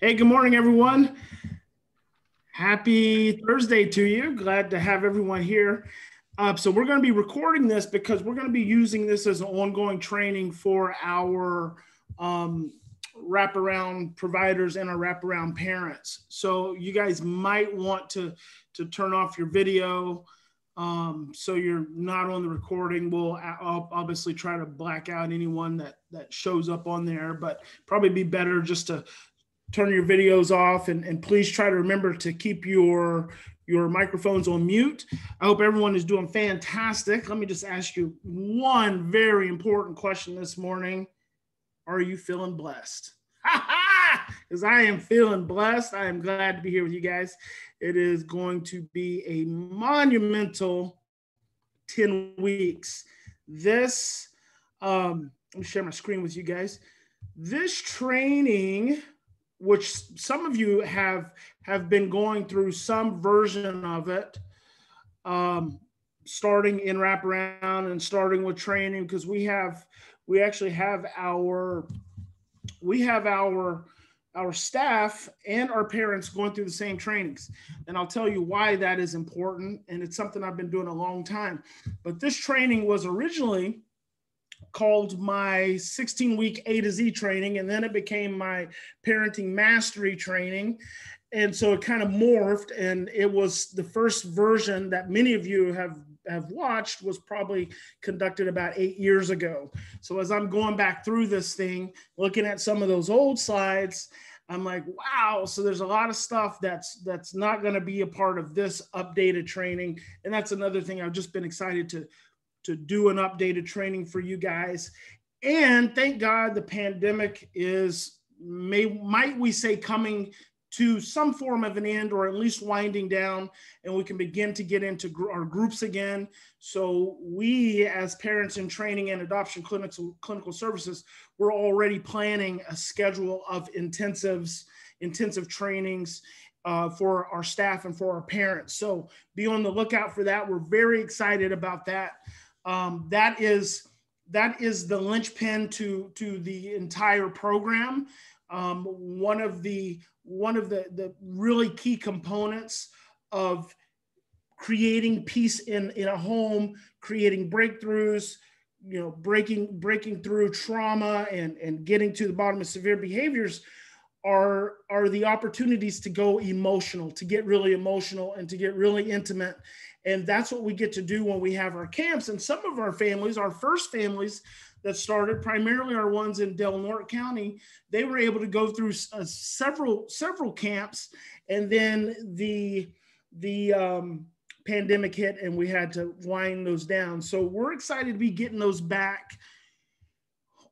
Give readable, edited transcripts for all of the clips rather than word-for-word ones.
Hey, good morning, everyone. Happy Thursday to you. Glad to have everyone here. So we're going to be recording this because we're going to be using this as an ongoing training for our wraparound providers and our wraparound parents. So you guys might want to turn off your video so you're not on the recording. I'll obviously try to black out anyone that shows up on there, but probably be better just to turn your videos off, and please try to remember to keep your microphones on mute. I hope everyone is doing fantastic. Let me just ask you one very important question this morning. Are you feeling blessed? Because I am feeling blessed. I am glad to be here with you guys. It is going to be a monumental 10 weeks. Let me share my screen with you guys. This training, which some of you have been going through some version of it, starting in wraparound and starting with training, because we actually have our staff and our parents going through the same trainings. And I'll tell you why that is important. And it's something I've been doing a long time. But this training was originally called my 16-week A to Z training, and then it became my parenting mastery training. And so it kind of morphed, and it was the first version that many of you have watched was probably conducted about 8 years ago. So as I'm going back through this thing, looking at some of those old slides, I'm like, wow, so there's a lot of stuff that's not going to be a part of this updated training. And that's another thing I've just been excited to do an updated training for you guys. And thank God the pandemic is, might we say, coming to some form of an end, or at least winding down, and we can begin to get into our groups again. So we, as parents in training and adoption clinical services, we're already planning a schedule of intensive trainings for our staff and for our parents. So be on the lookout for that. We're very excited about that. That is the linchpin to the entire program. One of the really key components of creating peace in a home, creating breakthroughs, breaking through trauma and getting to the bottom of severe behaviors are the opportunities to go emotional, to get really emotional and to get really intimate. And that's what we get to do when we have our camps. And some of our families, our first families that started, primarily our ones in Del Norte County, they were able to go through several camps. And then the pandemic hit and we had to wind those down. So we're excited to be getting those back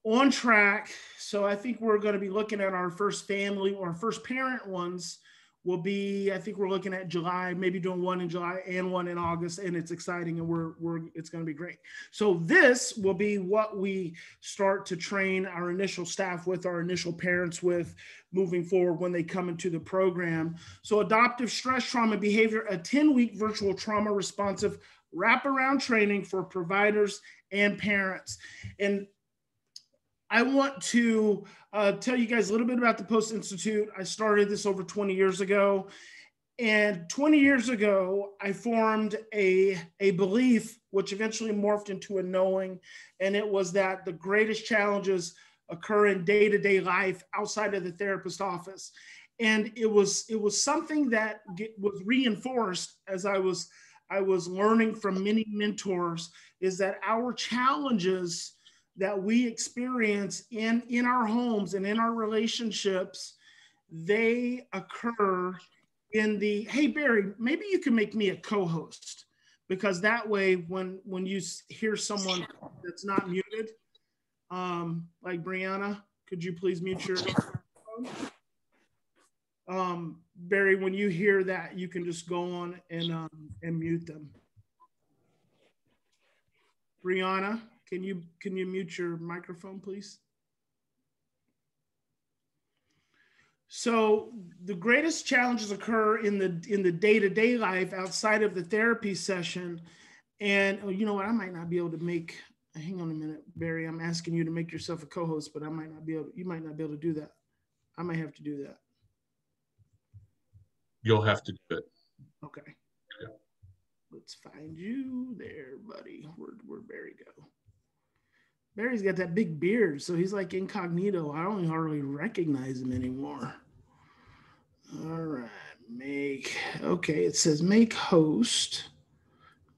on track. So I think we're going to be looking at our first family or first parent ones will be, I think we're looking at July, maybe doing one in July and one in August, and it's exciting, and it's going to be great. So this will be what we start to train our initial staff with, our initial parents with, moving forward when they come into the program. So adoptive stress, trauma, behavior, a 10-week virtual trauma responsive wraparound training for providers and parents. And I want to tell you guys a little bit about the Post Institute. I started this over 20 years ago. And 20 years ago, I formed a belief, which eventually morphed into a knowing. And it was that the greatest challenges occur in day-to-day life outside of the therapist office. And it was something that was reinforced as I was learning from many mentors, is that our challenges that we experience in our homes and in our relationships, they occur in the, hey, Barry, maybe you can make me a co-host, because that way when you hear someone that's not muted, like Brianna, could you please mute your Barry, when you hear that, you can just go on and mute them. Brianna, can you mute your microphone, please? So the greatest challenges occur in the day-to-day life outside of the therapy session. And you know what? I might not be able to make. Hang on a minute, Barry. I'm asking you to make yourself a co-host, but you might not be able to do that. I might have to do that. You'll have to do it. Okay. Yeah. Let's find you there, buddy. Where'd Barry go? Barry's got that big beard, so he's like incognito. I don't hardly recognize him anymore. All right, okay, it says make host.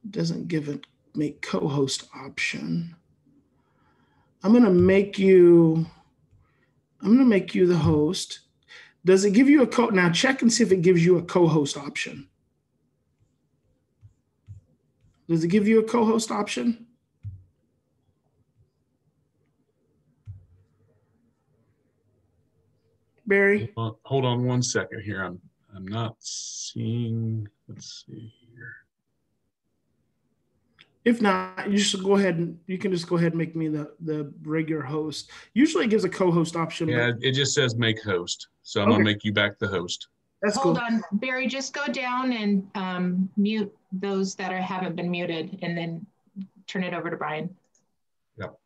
Doesn't give a make co-host option. I'm gonna make you the host. Does it give you a now check and see if it gives you a co-host option. Does it give you a co-host option? Barry? Hold on 1 second here. I'm not seeing, let's see here. If not, you should go ahead and you can just go ahead and make me the regular host. Usually it gives a co-host option. Yeah, it just says make host. So I'm gonna make you back the host. That's Hold cool. on, Barry, just go down and mute those that haven't been muted and then turn it over to Bryan. Yep.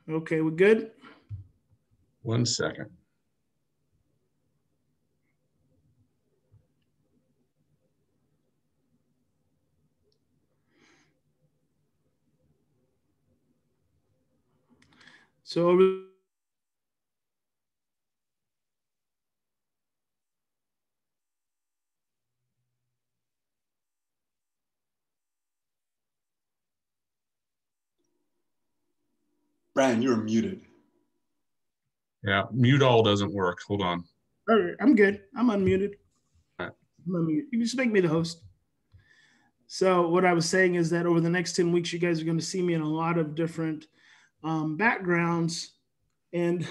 Okay, we're good? 1 second. So Bryan, you're muted. Yeah, mute all doesn't work. Hold on. all right, I'm good. I'm unmuted. All right. I'm unmuted. You can just make me the host. So what I was saying is that over the next 10 weeks, you guys are going to see me in a lot of different backgrounds, and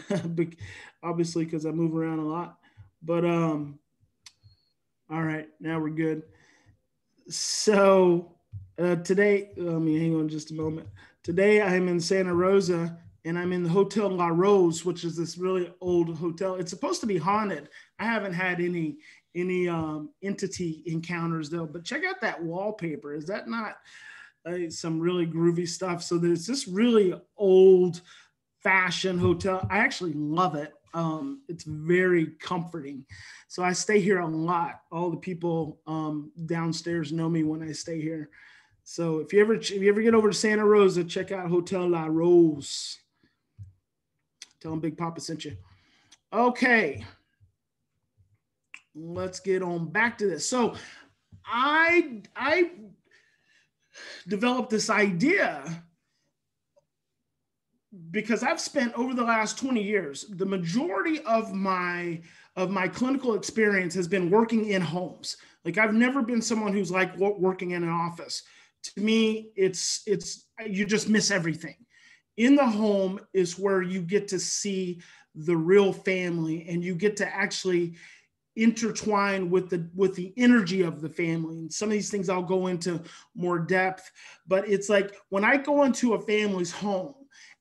obviously because I move around a lot. But all right, now we're good. So today, let me hang on just a moment. Today I'm in Santa Rosa, and I'm in the Hotel La Rose, which is this really old hotel. It's supposed to be haunted. I haven't had any entity encounters though, but check out that wallpaper. Is that not some really groovy stuff? So there's this really old fashioned hotel. I actually love it. It's very comforting. So I stay here a lot. All the people downstairs know me when I stay here. So if you ever get over to Santa Rosa, check out Hotel La Rose. Tell them Big Papa sent you. Okay. Let's get on back to this. So I developed this idea because I've spent over the last 20 years, the majority of my clinical experience has been working in homes. Like I've never been someone who's like working in an office. To me, it's you just miss everything. In the home is where you get to see the real family, and you get to actually intertwine with the energy of the family. And some of these things I'll go into more depth, but it's like when I go into a family's home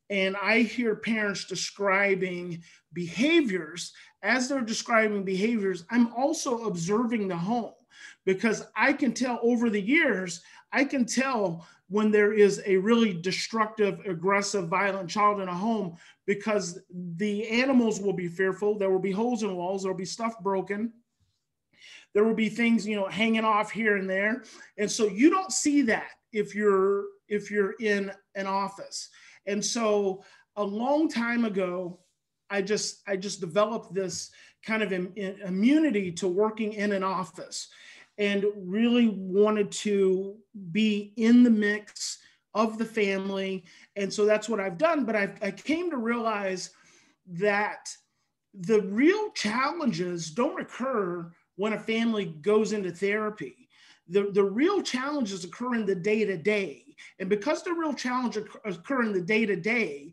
and I hear parents describing behaviors, as they're describing behaviors, I'm also observing the home, because I can tell over the years, I can tell when there is a really destructive, aggressive, violent child in a home, because the animals will be fearful. There will be holes in walls. There will be stuff broken. There will be things, hanging off here and there. And so you don't see that if you're in an office. And so a long time ago, I just developed this kind of immunity to working in an office, and really wanted to be in the mix of the family. And so that's what I've done. But I came to realize that the real challenges don't occur when a family goes into therapy. The real challenges occur in the day-to-day. And because the real challenges occur in the day-to-day,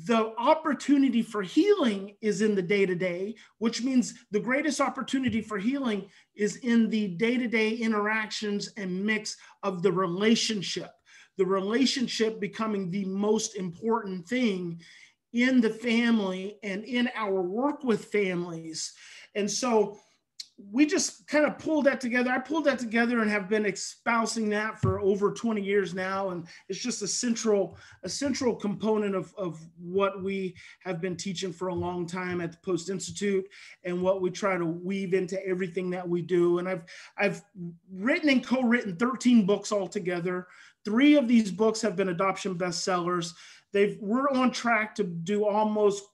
the opportunity for healing is in the day-to-day, which means the greatest opportunity for healing is in the day-to-day interactions and mix of the relationship becoming the most important thing in the family and in our work with families. And so we just kind of pulled that together. I pulled that together and have been espousing that for over 20 years now. And it's just a central component of what we have been teaching for a long time at the Post Institute and what we try to weave into everything that we do. And I've written and co-written 13 books altogether. 3 of these books have been adoption bestsellers. We're on track to do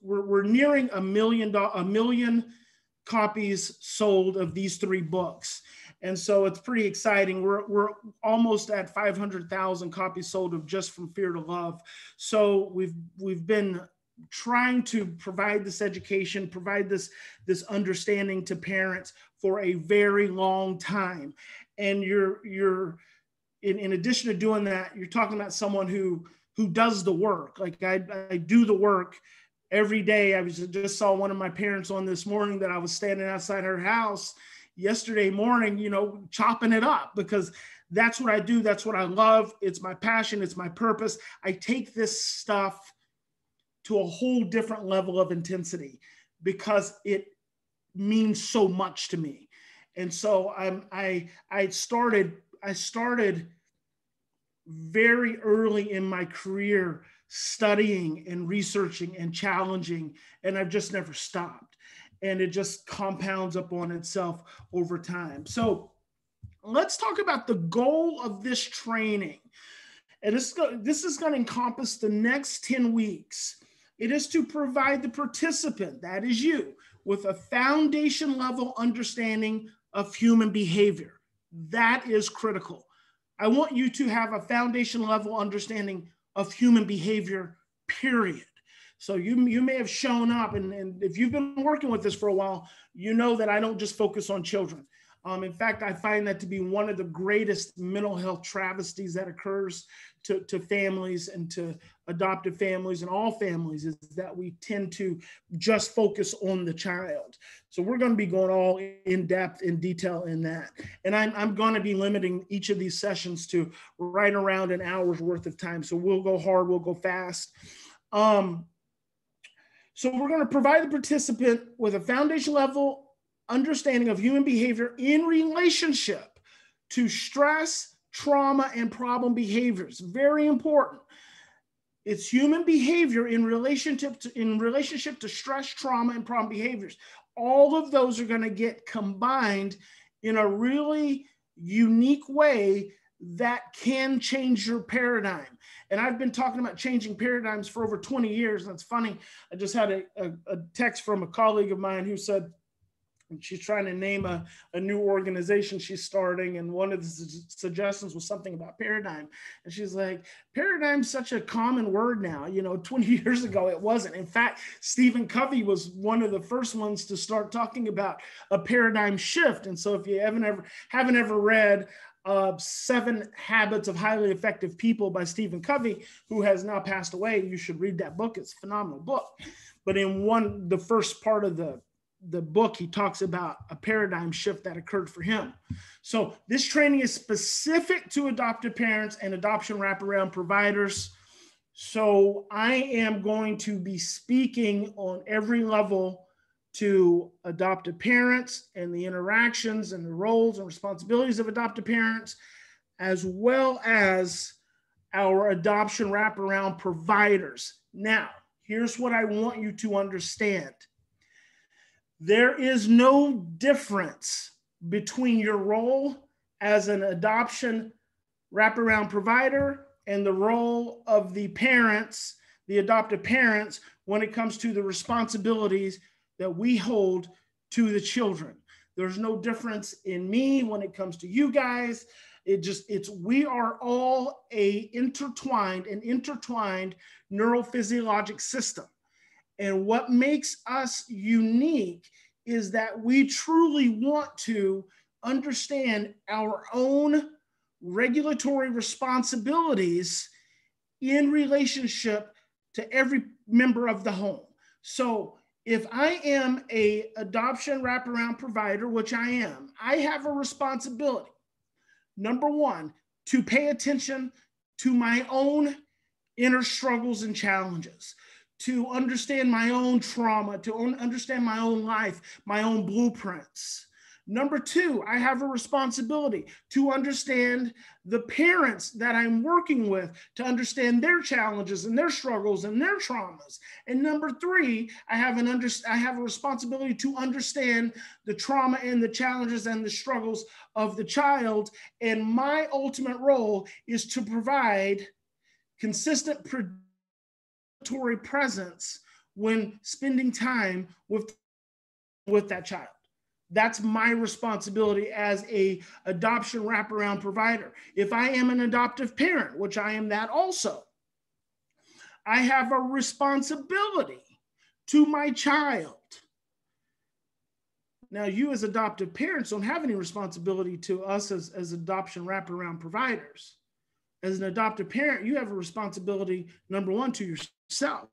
we're nearing a million copies sold of these 3 books. And so it's pretty exciting. We're almost at 500,000 copies sold of Just From Fear to Love. So we've been trying to provide this education, provide this understanding to parents for a very long time. And you're in addition to doing that, you're talking about someone who does the work. Like I do the work every day. I just saw one of my parents on this morning that I was standing outside her house yesterday morning, chopping it up, because that's what I do. That's what I love. It's my passion. It's my purpose. I take this stuff to a whole different level of intensity because it means so much to me. And so I started very early in my career studying and researching and challenging, and I've just never stopped. And it just compounds up on itself over time. So let's talk about the goal of this training. And this is going to encompass the next 10 weeks. It is to provide the participant, that is you, with a foundation level understanding of human behavior. That is critical. I want you to have a foundation level understanding of human behavior, period. So you may have shown up, and if you've been working with this for a while, you know that I don't just focus on children. In fact, I find that to be one of the greatest mental health travesties that occurs to families and to adoptive families and all families, is that we tend to just focus on the child. So we're going to be going all in depth, in detail in that. And I'm going to be limiting each of these sessions to right around an hour's worth of time. So we'll go hard, we'll go fast. So we're going to provide the participant with a foundation level understanding of human behavior in relationship to stress, trauma, and problem behaviors. Very important. It's human behavior in relationship to stress, trauma, and problem behaviors. All of those are going to get combined in a really unique way that can change your paradigm. And I've been talking about changing paradigms for over 20 years. And it's funny, I just had a text from a colleague of mine who said she's trying to name a new organization she's starting. And one of the suggestions was something about paradigm. And she's like, paradigm's such a common word now. 20 years ago, it wasn't. In fact, Stephen Covey was one of the first ones to start talking about a paradigm shift. And so if you haven't ever read 7 Habits of Highly Effective People by Stephen Covey, who has now passed away, you should read that book. It's a phenomenal book. But in the first part of the book, he talks about a paradigm shift that occurred for him. So this training is specific to adoptive parents and adoption wraparound providers. So I am going to be speaking on every level to adoptive parents and the interactions and the roles and responsibilities of adoptive parents, as well as our adoption wraparound providers. Now, here's what I want you to understand. There is no difference between your role as an adoption wraparound provider and the role of the parents, the adoptive parents, when it comes to the responsibilities that we hold to the children. There's no difference in me when it comes to you guys. We are all an intertwined neurophysiologic system. And what makes us unique is that we truly want to understand our own regulatory responsibilities in relationship to every member of the home. So if I am an adoption wraparound provider, which I am, I have a responsibility, number one, to pay attention to my own inner struggles and challenges, to understand my own trauma, to understand my own life, my own blueprints. Number two, I have a responsibility to understand the parents that I'm working with, to understand their challenges and their struggles and their traumas. And number three, I have a responsibility to understand the trauma and the challenges and the struggles of the child. And my ultimate role is to provide consistent predatory presence when spending time with that child. That's my responsibility as a adoption wraparound provider. If I am an adoptive parent, which I am that also, I have a responsibility to my child. Now, you as adoptive parents don't have any responsibility to us as adoption wraparound providers. As an adoptive parent, you have a responsibility, number one, to yourself,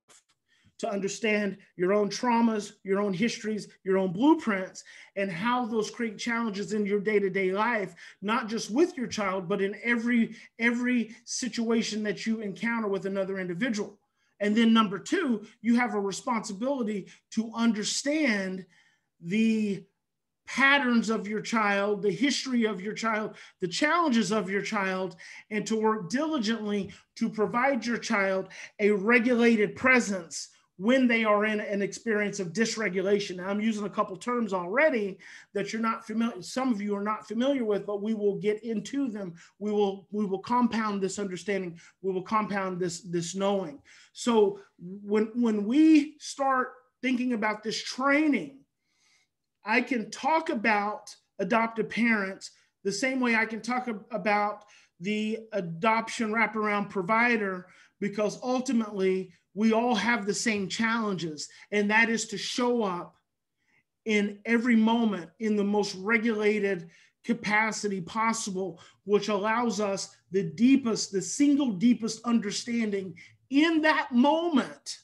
to understand your own traumas, your own histories, your own blueprints, and how those create challenges in your day-to-day life, not just with your child, but in every situation that you encounter with another individual. And then number two, you have a responsibility to understand the patterns of your child, the history of your child, the challenges of your child, and to work diligently to provide your child a regulated presence when they are in an experience of dysregulation. Now, I'm using a couple terms already that you're not familiar, some of you are not familiar with, but we will get into them. We will compound this understanding. We will compound this knowing. So when we start thinking about this training, I can talk about adoptive parents the same way I can talk about the adoption wraparound provider, because ultimately we all have the same challenges, and that is to show up in every moment in the most regulated capacity possible, which allows us the single deepest understanding in that moment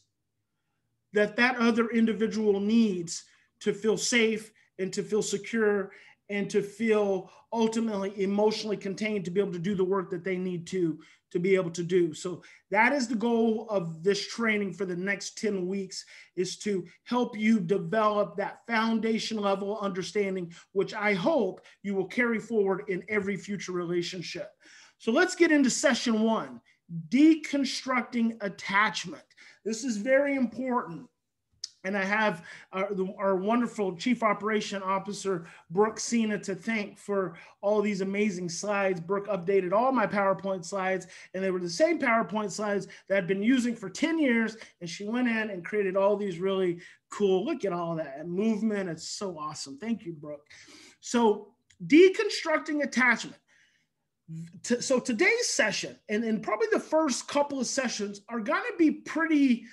that other individual needs to feel safe and to feel secure and to feel ultimately emotionally contained to be able to do the work that they need to be able to do. So that is the goal of this training for the next 10 weeks, is to help you develop that foundation level understanding, which I hope you will carry forward in every future relationship. So let's get into session one, deconstructing attachment. This is very important. And I have our wonderful Chief Operation Officer, Brooke Sina, to thank for all these amazing slides. Brooke updated all my PowerPoint slides, and they were the same PowerPoint slides that I've been using for 10 years. And she went in and created all these really cool, look at all that movement. It's so awesome. Thank you, Brooke. So deconstructing attachment. So today's session, and probably the first couple of sessions, are going to be pretty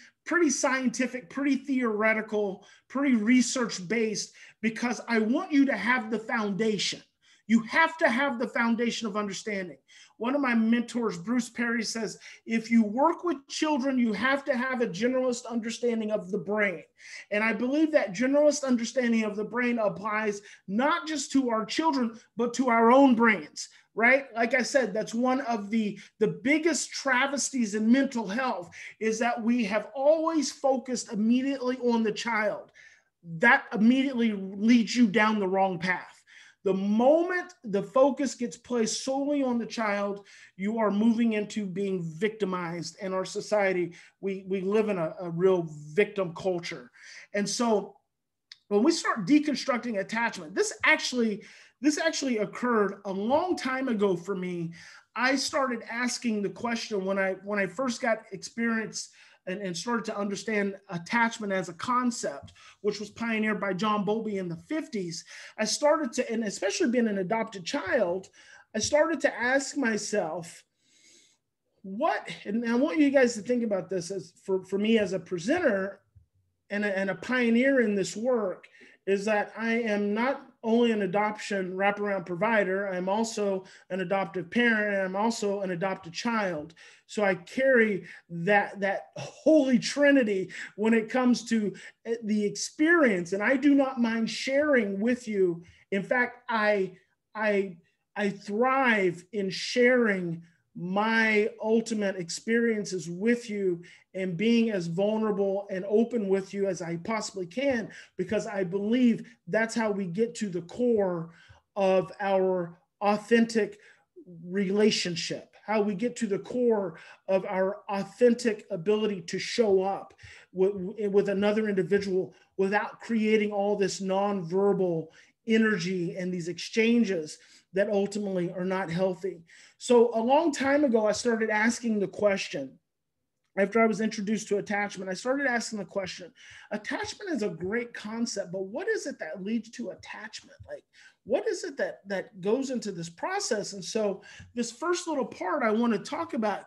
scientific, pretty theoretical, pretty research-based, because I want you to have the foundation. You have to have the foundation of understanding. One of my mentors, Bruce Perry, says, if you work with children, you have to have a generalist understanding of the brain. And I believe that generalist understanding of the brain applies not just to our children, but to our own brains. Right? Like I said, that's one of the biggest travesties in mental health, is that we have always focused immediately on the child. That immediately leads you down the wrong path. The moment the focus gets placed solely on the child, you are moving into being victimized. In our society, we live in a real victim culture. And so when we start deconstructing attachment, this actually occurred a long time ago for me. I started asking the question when I first got experience and started to understand attachment as a concept, which was pioneered by John Bowlby in the 50s. I started to, and especially being an adopted child, I started to ask myself, and I want you guys to think about this as for me as a presenter and a pioneer in this work, is that I am not only an adoption wraparound provider, I'm also an adoptive parent, and I'm also an adopted child. So I carry that holy trinity when it comes to the experience, and I do not mind sharing with you. In fact, I thrive in sharing my ultimate experiences with you and being as vulnerable and open with you as I possibly can, because I believe that's how we get to the core of our authentic relationship, how we get to the core of our authentic ability to show up with another individual without creating all this nonverbal energy and these exchanges that ultimately are not healthy. So a long time ago, I started asking the question, after I was introduced to attachment, I started asking the question, attachment is a great concept, but what is it that leads to attachment? Like, what is it that goes into this process? And so this first little part, I want to talk about,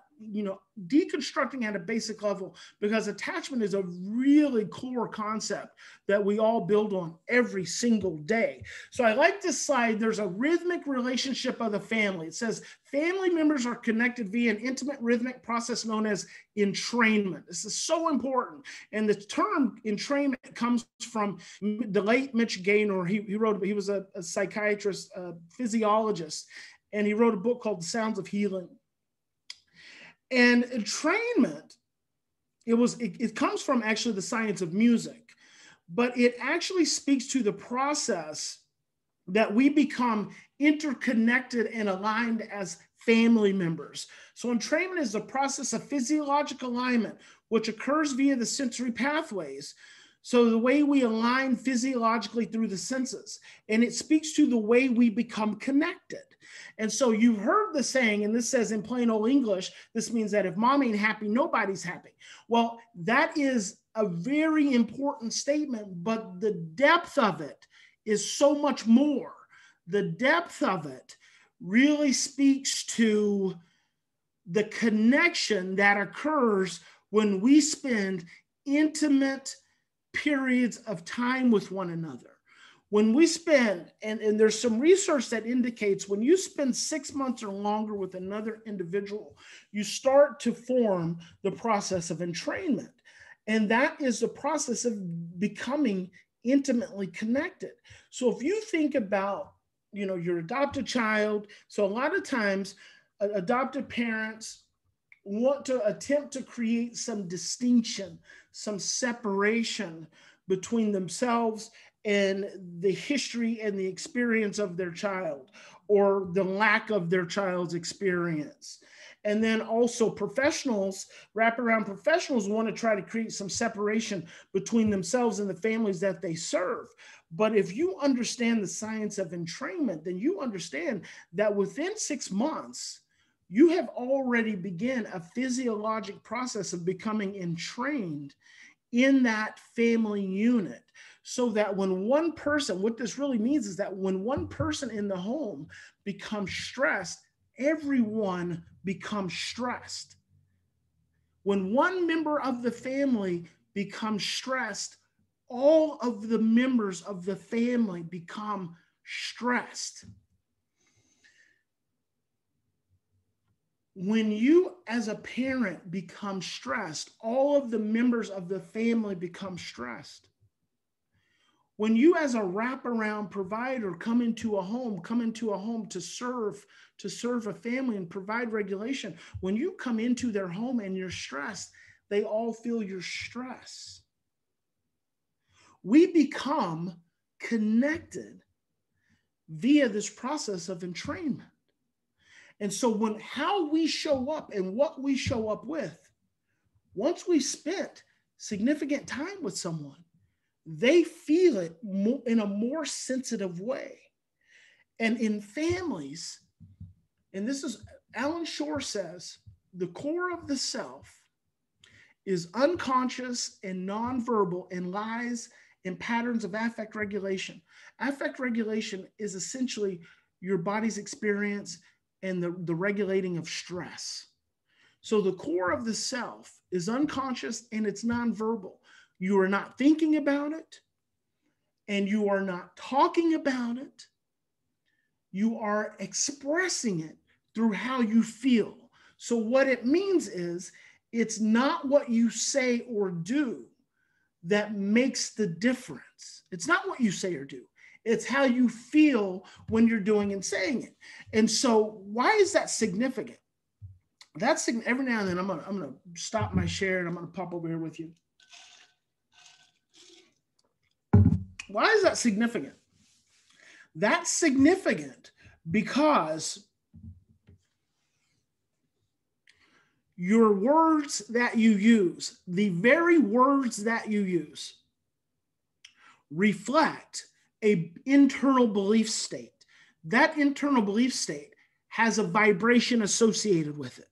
deconstructing at a basic level, because attachment is a really core concept that we all build on every single day. So I like this slide. There's a rhythmic relationship of the family. It says family members are connected via an intimate rhythmic process known as entrainment. This is so important. And the term entrainment comes from the late Mitch Gaynor. He was a psychiatrist, a physiologist, and he wrote a book called The Sounds of Healing. And entrainment, it comes from actually the science of music, but it actually speaks to the process that we become interconnected and aligned as family members. So entrainment is the process of physiological alignment, which occurs via the sensory pathways. So the way we align physiologically through the senses, and it speaks to the way we become connected. And so you've heard the saying, and this says in plain old English, this means that if mom ain't happy, nobody's happy. Well, that is a very important statement, but the depth of it is so much more. The depth of it really speaks to the connection that occurs when we spend intimate periods of time with one another. When we spend, and there's some research that indicates when you spend 6 months or longer with another individual, you start to form the process of entrainment. And that is the process of becoming intimately connected. So if you think about, your adopted child, so a lot of times adopted parents want to attempt to create some distinction, some separation between themselves and the history and the experience of their child, or the lack of their child's experience. And then also professionals, wraparound professionals, want to try to create some separation between themselves and the families that they serve. But if you understand the science of entrainment, then you understand that within 6 months, you have already begun a physiologic process of becoming entrained in that family unit. So that when one person, what this really means is that when one person in the home becomes stressed, everyone becomes stressed. When one member of the family becomes stressed, all of the members of the family become stressed. When you as a parent become stressed, all of the members of the family become stressed. When you as a wraparound provider come into a home to serve a family and provide regulation, when you come into their home and you're stressed, they all feel your stress. We become connected via this process of entrainment. And so how we show up and what we show up with, once we spent significant time with someone, they feel it in a more sensitive way. And in families, and this is, Alan Shore says, the core of the self is unconscious and nonverbal and lies in patterns of affect regulation. Affect regulation is essentially your body's experience and the regulating of stress. So the core of the self is unconscious and it's nonverbal. You are not thinking about it, and you are not talking about it. You are expressing it through how you feel. So what it means is, it's not what you say or do that makes the difference. It's not what you say or do. It's how you feel when you're doing and saying it. And so why is that significant? That's every now and then I'm gonna stop my share and I'm gonna pop over here with you. Why is that significant? That's significant because your words that you use, the very words that you use, reflect an internal belief state. That internal belief state has a vibration associated with it.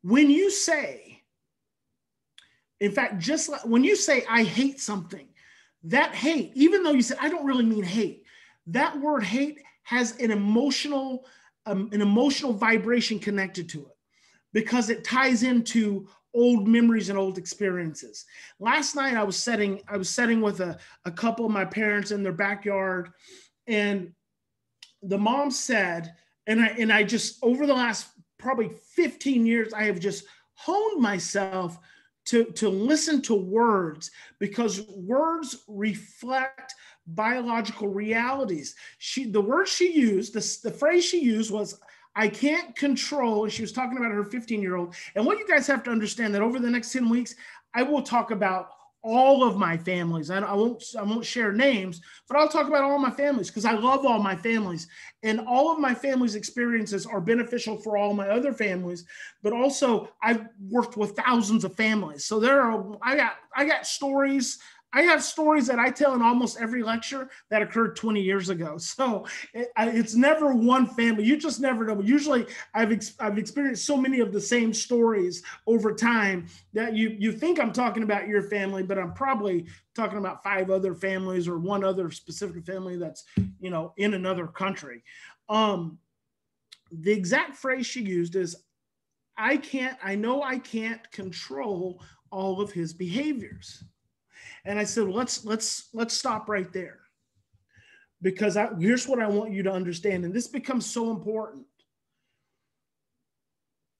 When you say, in fact, just like when you say, I hate something, that hate, even though you said, I don't really mean hate, that word hate has an emotional vibration connected to it because it ties into old memories and old experiences. Last night I was sitting with a couple of my parents in their backyard, and the mom said, and I just, over the last probably 15 years, I have just honed myself to listen to words, because words reflect biological realities. The word she used, the phrase she used was, I can't control, and she was talking about her 15-year-old. And what you guys have to understand that over the next 10 weeks, I will talk about all of my families. I won't share names, but I'll talk about all my families because I love all my families, and all of my family's experiences are beneficial for all my other families. But also, I've worked with thousands of families, so I got stories. I have stories that I tell in almost every lecture that occurred 20 years ago. So it's never one family. You just never know. Usually I've experienced so many of the same stories over time that you think I'm talking about your family, but I'm probably talking about 5 other families or one other specific family that's, in another country. The exact phrase she used is, I know I can't control all of his behaviors. And I said, let's stop right there, because here's what I want you to understand. And this becomes so important.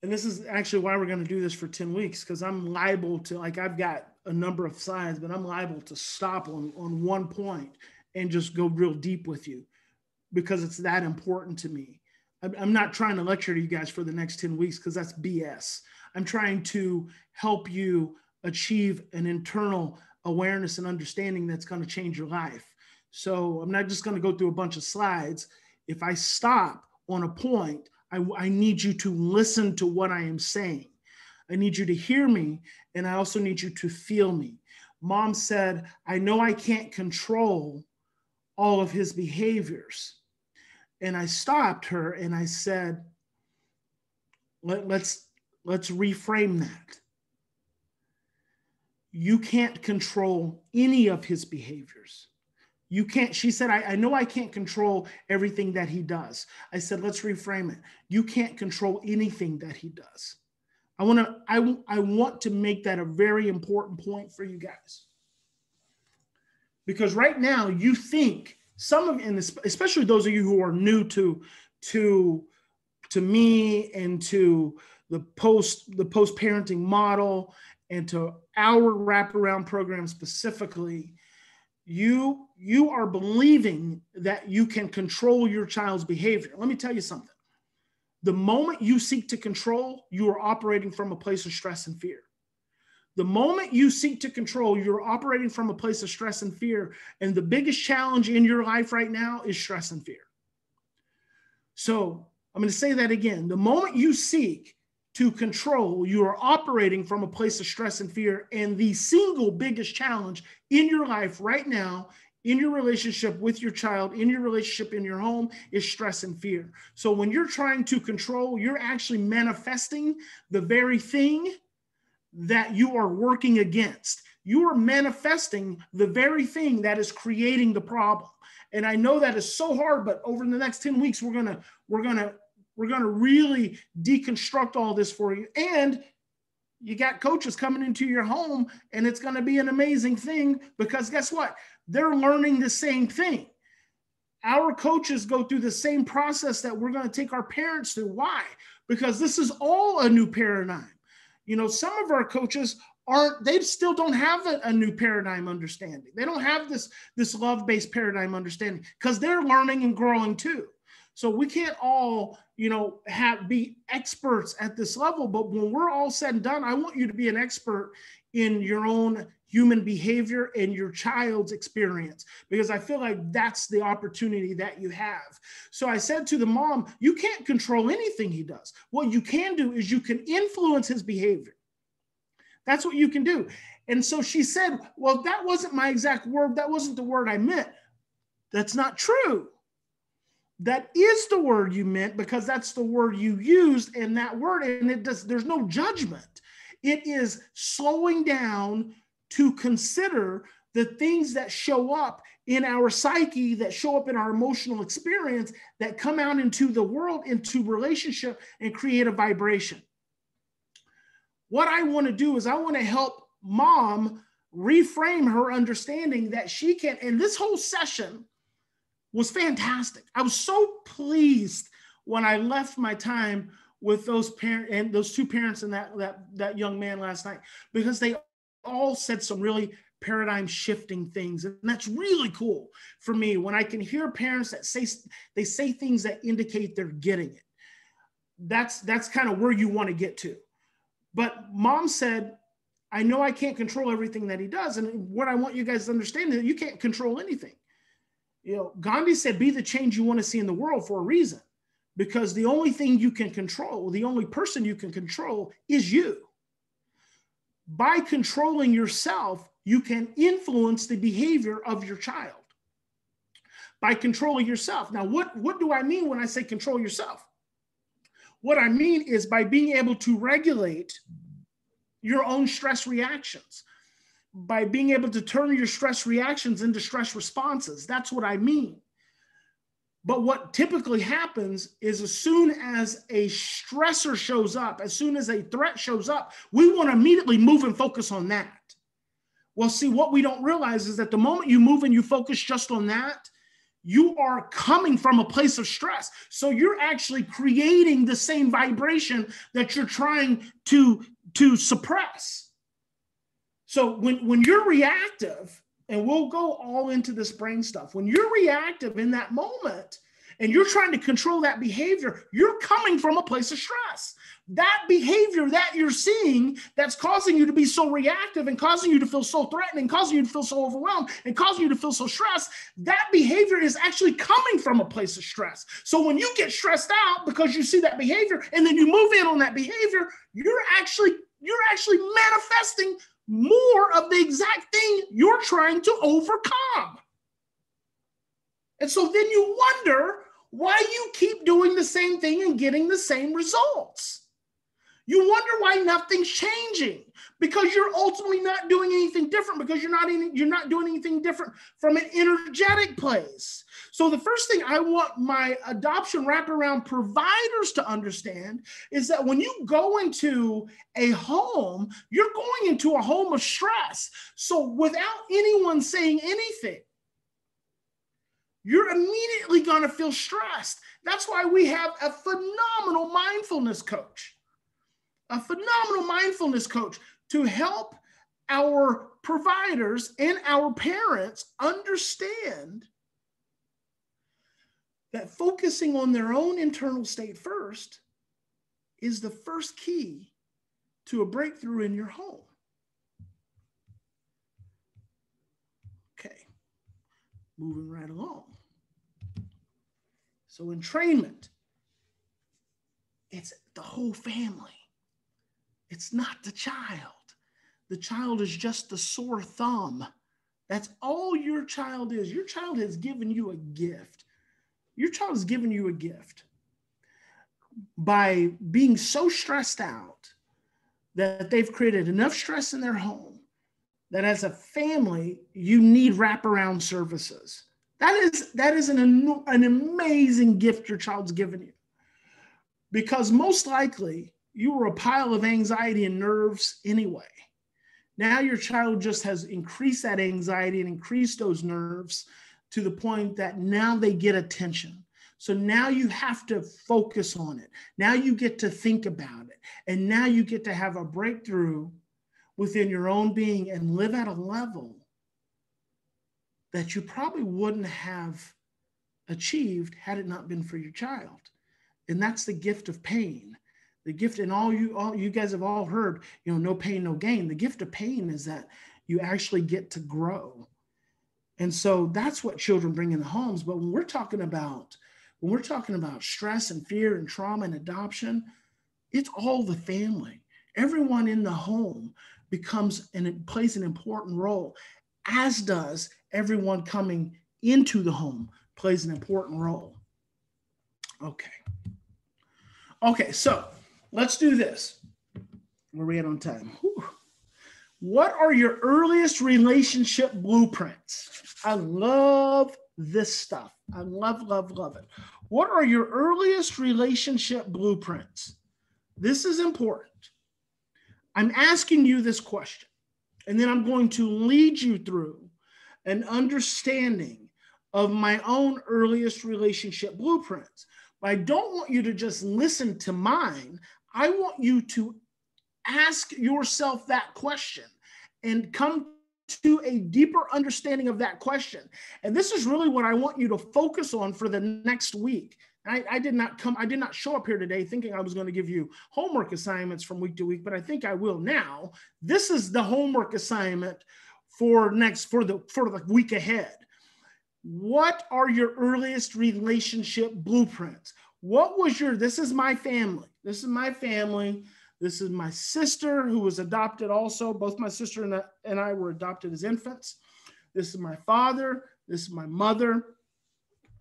And this is actually why we're going to do this for 10 weeks, because I'm liable to, I've got a number of slides, but I'm liable to stop on one point and just go real deep with you, because it's that important to me. I'm not trying to lecture to you guys for the next 10 weeks because that's BS. I'm trying to help you achieve an internal awareness and understanding that's going to change your life. So I'm not just going to go through a bunch of slides. If I stop on a point, I need you to listen to what I am saying. I need you to hear me, and I also need you to feel me. Mom said, I know I can't control all of his behaviors. And I stopped her and I said, let's reframe that. You can't control any of his behaviors. You can't, she said, I know I can't control everything that he does. I said, let's reframe it. You can't control anything that he does. I want to make that a very important point for you guys. Because right now you think and especially those of you who are new to me and to the post-parenting model and to our wraparound program specifically, you are believing that you can control your child's behavior. Let me tell you something. The moment you seek to control, you are operating from a place of stress and fear. The moment you seek to control, you're operating from a place of stress and fear. And the biggest challenge in your life right now is stress and fear. So I'm going to say that again. The moment you seek to control, you are operating from a place of stress and fear. And the single biggest challenge in your life right now, in your relationship with your child, in your relationship in your home, is stress and fear. So when you're trying to control, you're actually manifesting the very thing that you are working against. You are manifesting the very thing that is creating the problem. And I know that is so hard, but over the next 10 weeks, we're gonna really deconstruct all this for you. And you got coaches coming into your home, and it's gonna be an amazing thing, because guess what? They're learning the same thing. Our coaches go through the same process that we're gonna take our parents through. Why? Because this is all a new paradigm. Some of our coaches they still don't have a new paradigm understanding. They don't have this love-based paradigm understanding, because they're learning and growing too. So we can't all, be experts at this level, but when we're all said and done, I want you to be an expert in your own human behavior and your child's experience, because I feel like that's the opportunity that you have. So I said to the mom, you can't control anything he does. What you can do is you can influence his behavior. That's what you can do. And so she said, well, that wasn't my exact word. That wasn't the word I meant. That's not true. That is the word you meant, because that's the word you used, and that word, and there's no judgment. It is slowing down to consider the things that show up in our psyche, that show up in our emotional experience, that come out into the world, into relationship, and create a vibration. What I want to do is I want to help mom reframe her understanding that she can, and this whole session was fantastic. I was so pleased when I left my time with those parents and those two parents and that young man last night, because they all said some really paradigm shifting things. And that's really cool for me when I can hear parents that say things that indicate they're getting it. That's kind of where you want to get to. But mom said, I know I can't control everything that he does. And what I want you guys to understand is that you can't control anything. Gandhi said, be the change you want to see in the world for a reason, because the only thing you can control, the only person you can control is you. By controlling yourself, you can influence the behavior of your child. By controlling yourself. Now, what do I mean when I say control yourself? What I mean is by being able to regulate your own stress reactions, by being able to turn your stress reactions into stress responses. That's what I mean. But what typically happens is as soon as a stressor shows up, as soon as a threat shows up, we want to immediately move and focus on that. Well, see, what we don't realize is that the moment you move and you focus just on that, you are coming from a place of stress. So you're actually creating the same vibration that you're trying to suppress. So when you're reactive, and we'll go all into this brain stuff, when you're reactive in that moment and you're trying to control that behavior, you're coming from a place of stress. That behavior that you're seeing that's causing you to be so reactive and causing you to feel so threatened and causing you to feel so overwhelmed and causing you to feel so stressed, that behavior is actually coming from a place of stress. So when you get stressed out because you see that behavior and then you move in on that behavior, you're actually manifesting more of the exact thing you're trying to overcome. And so then you wonder why you keep doing the same thing and getting the same results. You wonder why nothing's changing, because you're ultimately not doing anything different, because you're not doing anything different from an energetic place. So the first thing I want my adoption wraparound providers to understand is that when you go into a home, you're going into a home of stress. So without anyone saying anything, you're immediately going to feel stressed. That's why we have a phenomenal mindfulness coach. A phenomenal mindfulness coach to help our providers and our parents understand that focusing on their own internal state first is the first key to a breakthrough in your home. Okay, moving right along. So entrainment, it's the whole family. It's not the child. The child is just the sore thumb. That's all your child is. Your child has given you a gift. Your child has given you a gift by being so stressed out that they've created enough stress in their home that as a family, you need wraparound services. That is an amazing gift your child's given you, because most likely you were a pile of anxiety and nerves anyway. Now your child just has increased that anxiety and increased those nerves to the point that now they get attention. So now you have to focus on it. Now you get to think about it. And now you get to have a breakthrough within your own being and live at a level that you probably wouldn't have achieved had it not been for your child. And that's the gift of pain. The gift, and all you guys have all heard, no pain, no gain. The gift of pain is that you actually get to grow. And so that's what children bring in the homes. But when we're talking about stress and fear and trauma and adoption, it's all the family. Everyone in the home becomes and it plays an important role, as does everyone coming into the home plays an important role. Okay, so let's do this. Where are we at on time? Whew. What are your earliest relationship blueprints? I love this stuff. I love it. What are your earliest relationship blueprints? This is important. I'm asking you this question, and then I'm going to lead you through an understanding of my own earliest relationship blueprints. But I don't want you to just listen to mine. I want you to ask yourself that question and come to a deeper understanding of that question. And this is really what I want you to focus on for the next week. I did not show up here today thinking I was going to give you homework assignments from week to week, but I think I will now. This is the homework assignment for the week ahead. What are your earliest relationship blueprints? This is my family. This is my family. This is my sister, who was adopted also. Both my sister and I were adopted as infants. This is my father. This is my mother.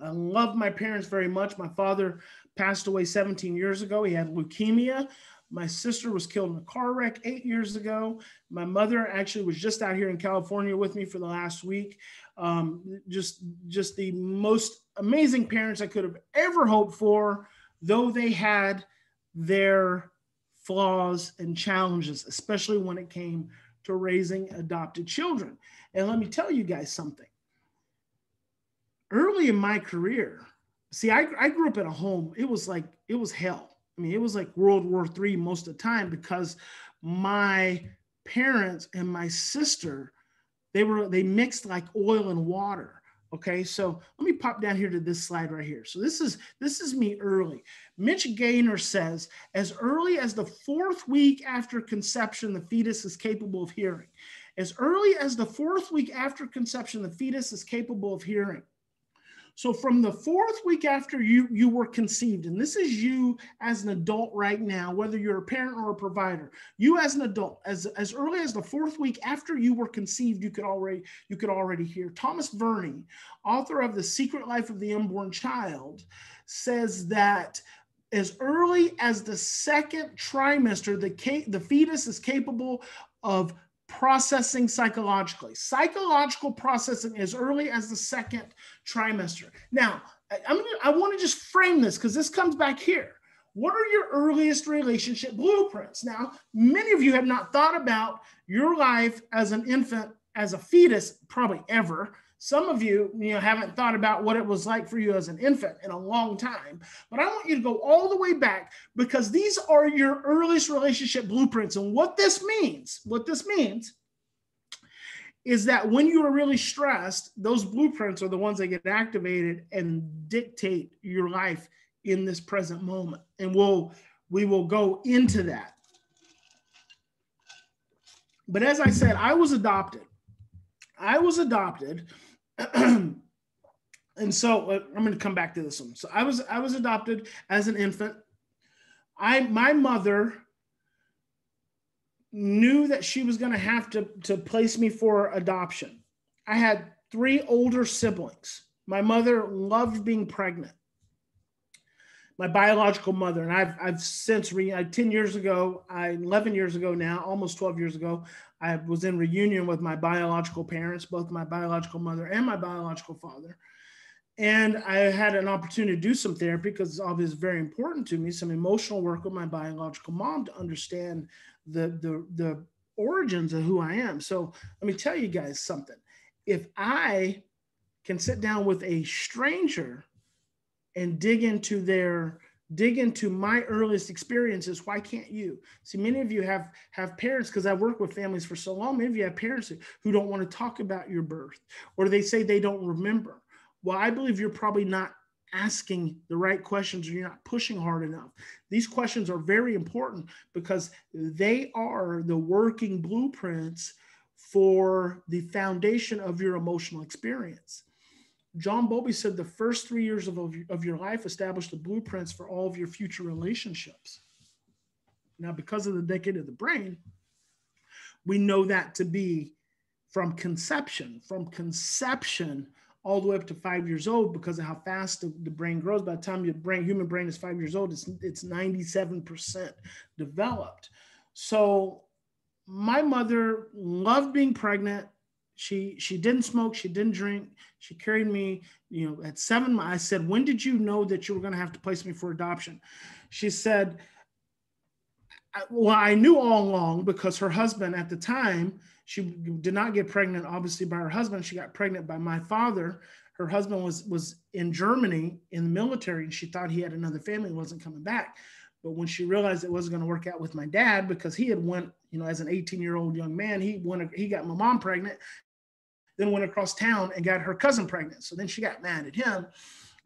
I love my parents very much. My father passed away 17 years ago. He had leukemia. My sister was killed in a car wreck 8 years ago. My mother actually was just out here in California with me for the last week. Just the most amazing parents I could have ever hoped for, though they had their flaws and challenges, especially when it came to raising adopted children. And let me tell you guys something. Early in my career, I grew up in a home. It was hell. I mean, it was like World War III most of the time, because my parents and my sister, they mixed like oil and water. Okay, so let me pop down here to this slide right here. So this is me early. Mitch Gaynor says, as early as the 4th week after conception, the fetus is capable of hearing. As early as the 4th week after conception, the fetus is capable of hearing. So from the 4th week after you were conceived, and this is you as an adult right now, whether you're a parent or a provider, you as an adult, as early as the 4th week after you were conceived, you could already hear. Thomas Verney, author of The Secret Life of the Unborn Child, says that as early as the 2nd trimester, the fetus is capable of processing psychologically. Psychological processing as early as the 2nd trimester. Now, I want to just frame this, because this comes back here. What are your earliest relationship blueprints? Now, many of you have not thought about your life as an infant, as a fetus, probably ever. Some of you, haven't thought about what it was like for you as an infant in a long time. But I want you to go all the way back, because these are your earliest relationship blueprints. And what this means is that when you are really stressed, those blueprints are the ones that get activated and dictate your life in this present moment. And we will go into that. But as I said, I was adopted. And so I'm going to come back to this one. So I was adopted as an infant. My mother knew that she was going to have to place me for adoption. I had 3 older siblings. My mother loved being pregnant. My biological mother, and I've since 10 years ago, 11 years ago now, almost 12 years ago, I was in reunion with my biological parents, both my biological mother and my biological father. And I had an opportunity to do some therapy, because it's obviously very important to me, some emotional work with my biological mom to understand the origins of who I am. So let me tell you guys something. If I can sit down with a stranger and dig into my earliest experiences, why can't you? See, many of you have parents, because I've worked with families for so long, many of you have parents who don't want to talk about your birth, or they say they don't remember. Well, I believe you're probably not asking the right questions, or you're not pushing hard enough. These questions are very important because they are the working blueprints for the foundation of your emotional experience. John Bowlby said the first 3 years of your life establish the blueprints for all of your future relationships. Now, because of the decade of the brain, we know that to be from conception all the way up to 5 years old, because of how fast the brain grows. By the time human brain is 5 years old, it's 97% developed. So my mother loved being pregnant. She didn't smoke, she didn't drink. She carried me, at 7 months. I said, when did you know that you were going to have to place me for adoption? She said, well, I knew all along, because her husband at the time, she did not get pregnant, obviously, by her husband. She got pregnant by my father. Her husband was in Germany in the military, and she thought he had another family and wasn't coming back. But when she realized it wasn't going to work out with my dad, because he had went, as an 18-year-old young man, he got my mom pregnant, then went across town and got her cousin pregnant. So then she got mad at him.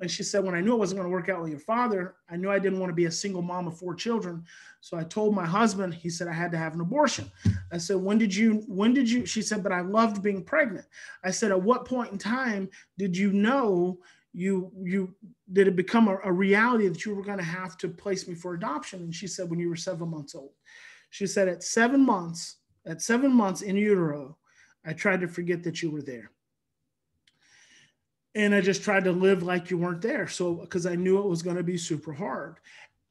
And she said, when I knew it wasn't going to work out with your father, I knew I didn't want to be a single mom of 4 children. So I told my husband, he said, I had to have an abortion. I said, when did you, she said, but I loved being pregnant. I said, at what point in time did you know did it become a reality that you were going to have to place me for adoption? And she said, when you were 7 months old. She said, at 7 months in utero, I tried to forget that you were there. And I just tried to live like you weren't there. So, because I knew it was going to be super hard.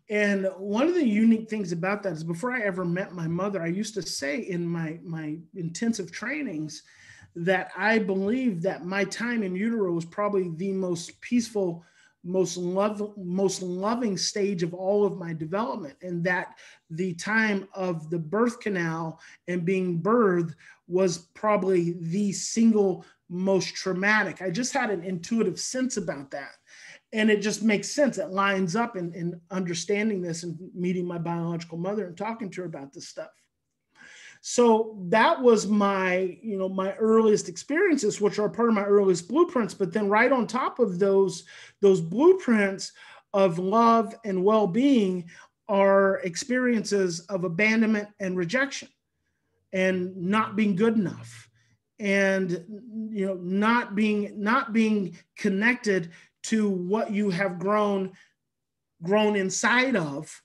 And one of the unique things about that is, before I ever met my mother, I used to say in my intensive trainings that I believe that my time in utero was probably the most peaceful, most loving stage of all of my development. And that the time of the birth canal and being birthed was probably the single most traumatic. I just had an intuitive sense about that. And it just makes sense. It lines up in understanding this and meeting my biological mother and talking to her about this stuff. So that was my earliest experiences, which are part of my earliest blueprints. But then right on top of those blueprints of love and well-being are experiences of abandonment and rejection and not being good enough, and not being connected to what you have grown inside of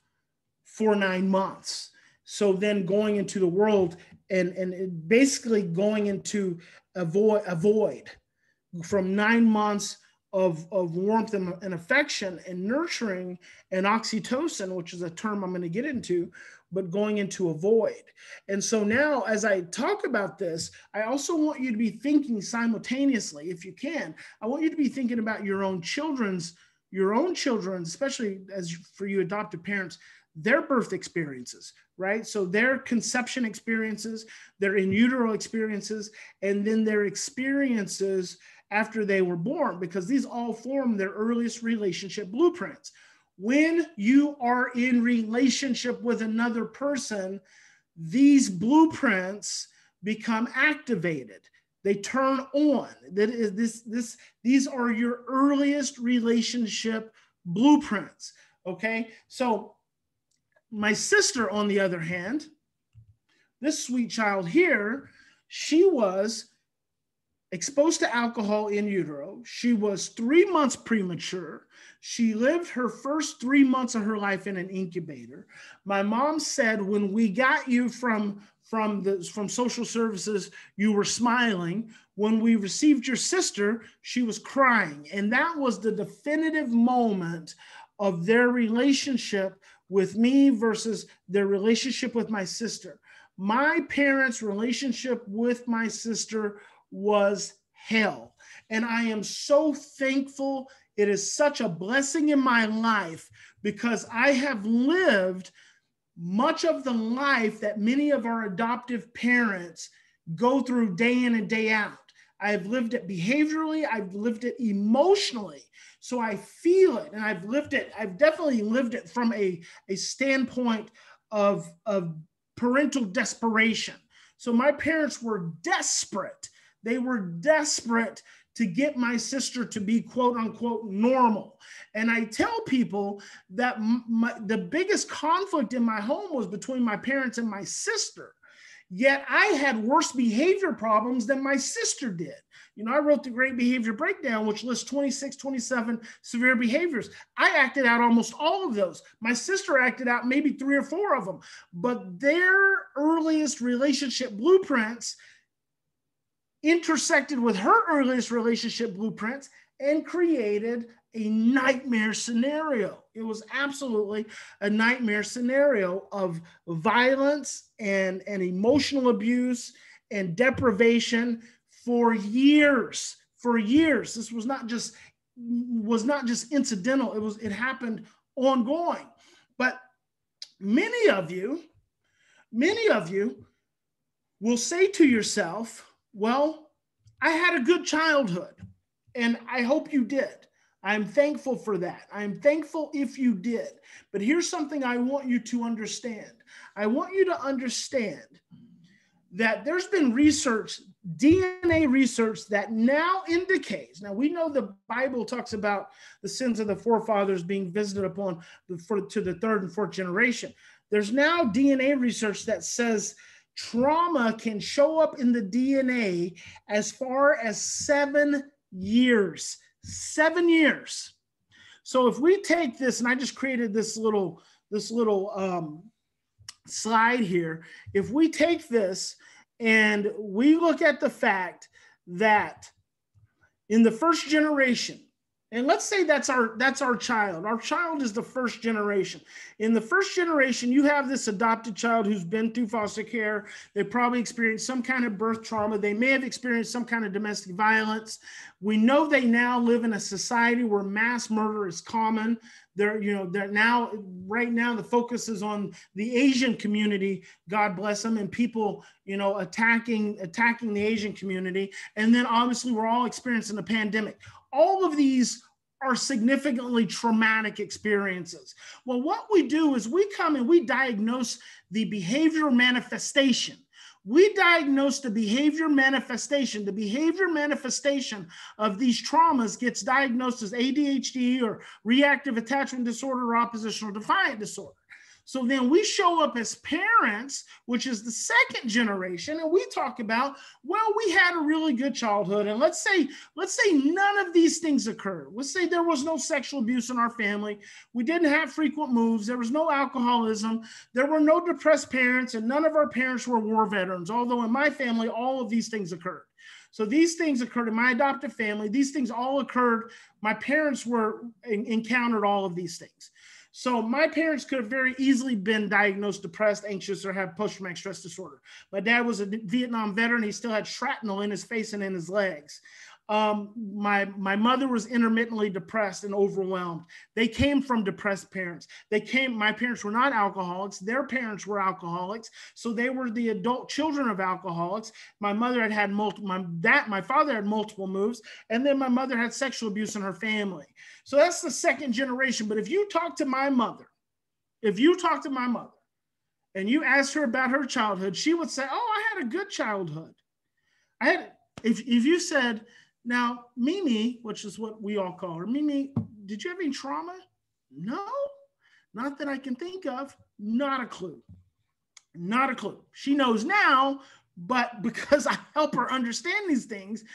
for 9 months. So then going into the world and basically going into a void from 9 months of warmth and affection and nurturing and oxytocin, which is a term I'm going to get into, but going into a void. And so now, as I talk about this, I also want you to be thinking simultaneously, if you can, I want you to be thinking about your own children, especially as for you adoptive parents, their birth experiences, right? So their conception experiences, their in utero experiences, and then their experiences after they were born, because these all form their earliest relationship blueprints. When you are in relationship with another person, these blueprints become activated. They turn on. These are your earliest relationship blueprints, okay? So my sister, on the other hand, this sweet child here, she was exposed to alcohol in utero. She was 3 months premature. She lived her first 3 months of her life in an incubator. My mom said, when we got you from social services, you were smiling. When we received your sister, she was crying. And that was the definitive moment of their relationship with me versus their relationship with my sister. My parents' relationship with my sister was hell. And I am so thankful. It is such a blessing in my life, because I have lived much of the life that many of our adoptive parents go through day in and day out. I've lived it behaviorally. I've lived it emotionally. So I feel it, and I've definitely lived it from a standpoint of parental desperation. So my parents were desperate. They were desperate to get my sister to be quote unquote normal. And I tell people that the biggest conflict in my home was between my parents and my sister. Yet I had worse behavior problems than my sister did. You know, I wrote the Great Behavior Breakdown, which lists 26, 27 severe behaviors. I acted out almost all of those. My sister acted out maybe 3 or 4 of them, but their earliest relationship blueprints intersected with her earliest relationship blueprints and created a nightmare scenario. It was absolutely a nightmare scenario of violence and emotional abuse and deprivation for years. For years. This was not just incidental. It happened ongoing. But many of you will say to yourself, well, I had a good childhood, and I hope you did. I'm thankful for that. I'm thankful if you did. But here's something I want you to understand. I want you to understand that there's been research, DNA research, that now indicates, now we know the Bible talks about the sins of the forefathers being visited upon to the 3rd and 4th generation. There's now DNA research that says trauma can show up in the DNA as far as 7 years. 7 years. So if we take this, and I just created this little slide here. If we take this and we look at the fact that in the first generation, and let's say that's our child. Our child is the first generation. In the first generation, you have this adopted child who's been through foster care. They probably experienced some kind of birth trauma. They may have experienced some kind of domestic violence. We know they now live in a society where mass murder is common. Right now the focus is on the Asian community, God bless them, and people, attacking the Asian community. And then obviously we're all experiencing a pandemic. All of these are significantly traumatic experiences. Well, what we do is we come and we diagnose the behavioral manifestation. We diagnose the behavior manifestation. The behavior manifestation of these traumas gets diagnosed as ADHD or reactive attachment disorder or oppositional defiant disorder. So then we show up as parents, which is the second generation, and we talk about, well, we had a really good childhood, and let's say none of these things occurred. Let's say there was no sexual abuse in our family. We didn't have frequent moves. There was no alcoholism. There were no depressed parents, and none of our parents were war veterans, although in my family, all of these things occurred. So these things occurred in my adoptive family. These things all occurred. My parents encountered all of these things. So my parents could have very easily been diagnosed depressed, anxious, or have post-traumatic stress disorder. My dad was a Vietnam veteran. He still had shrapnel in his face and in his legs. My mother was intermittently depressed and overwhelmed. They came from depressed parents. My parents were not alcoholics. Their parents were alcoholics. So they were the adult children of alcoholics. My mother had my father had multiple moves. And then my mother had sexual abuse in her family. So that's the second generation. But if you talk to my mother, and you ask her about her childhood, she would say, oh, I had a good childhood. If you said, now, Mimi, which is what we all call her, Mimi, did you have any trauma? No, not that I can think of. Not a clue. Not a clue. She knows now, but because I help her understand these things,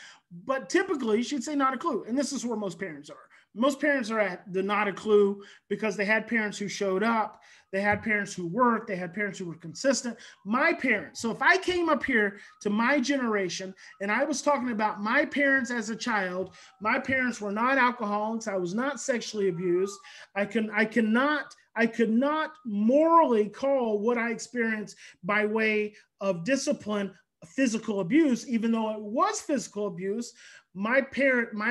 but typically she'd say not a clue. And this is where most parents are. Most parents are at the not a clue because they had parents who showed up. They had parents who worked. They had parents who were consistent. My parents. So if I came up here to my generation and I was talking about my parents as a child, my parents were not alcoholics. I was not sexually abused. I could not morally call what I experienced by way of discipline physical abuse, even though it was physical abuse. My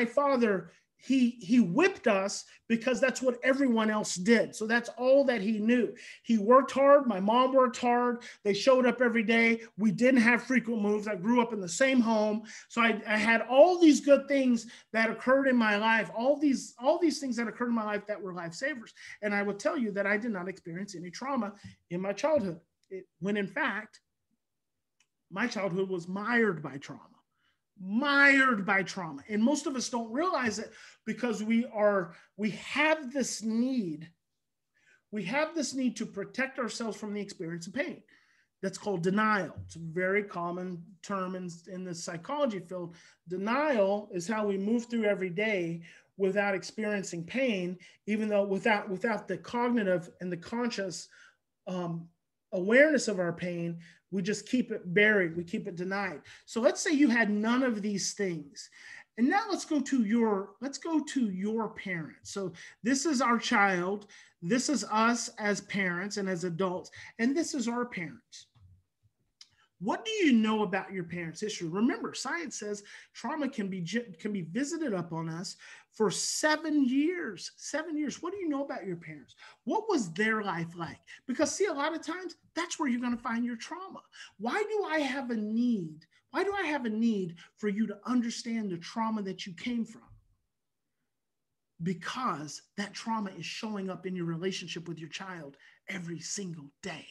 father, he whipped us because that's what everyone else did. So that's all that he knew. He worked hard. My mom worked hard. They showed up every day. We didn't have frequent moves. I grew up in the same home. So I had all these good things that occurred in my life, all these things that occurred in my life that were lifesavers. And I will tell you that I did not experience any trauma in my childhood, when in fact, my childhood was mired by trauma. mired by trauma. And most of us don't realize it because we have this need. We have this need to protect ourselves from the experience of pain. That's called denial. It's a very common term in the psychology field. Denial is how we move through every day without experiencing pain, even though without the cognitive and the conscious awareness of our pain, we just keep it buried. We keep it denied. So let's say you had none of these things. And now let's go to your parents. So this is our child. This is us as parents and as adults. And this is our parents. What do you know about your parents' history? Remember, science says trauma can be visited upon us for 7 years. 7 years. What do you know about your parents? What was their life like? Because see, a lot of times that's where you're going to find your trauma. Why do I have a need? Why do I have a need for you to understand the trauma that you came from? Because that trauma is showing up in your relationship with your child every single day.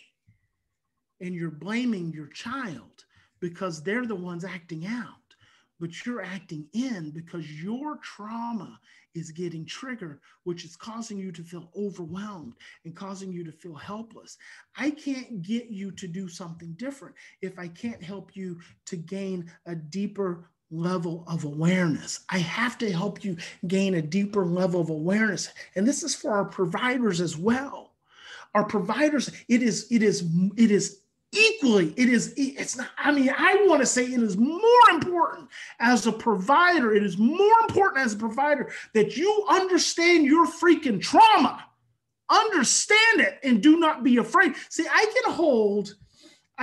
And you're blaming your child because they're the ones acting out, but you're acting in because your trauma is getting triggered, which is causing you to feel overwhelmed and causing you to feel helpless. I can't get you to do something different if I can't help you to gain a deeper level of awareness. I have to help you gain a deeper level of awareness. And this is for our providers as well. Our providers, it is equally, it's not, I mean, I want to say it is more important as a provider. It is more important as a provider that you understand your freaking trauma. Understand it and do not be afraid. See, I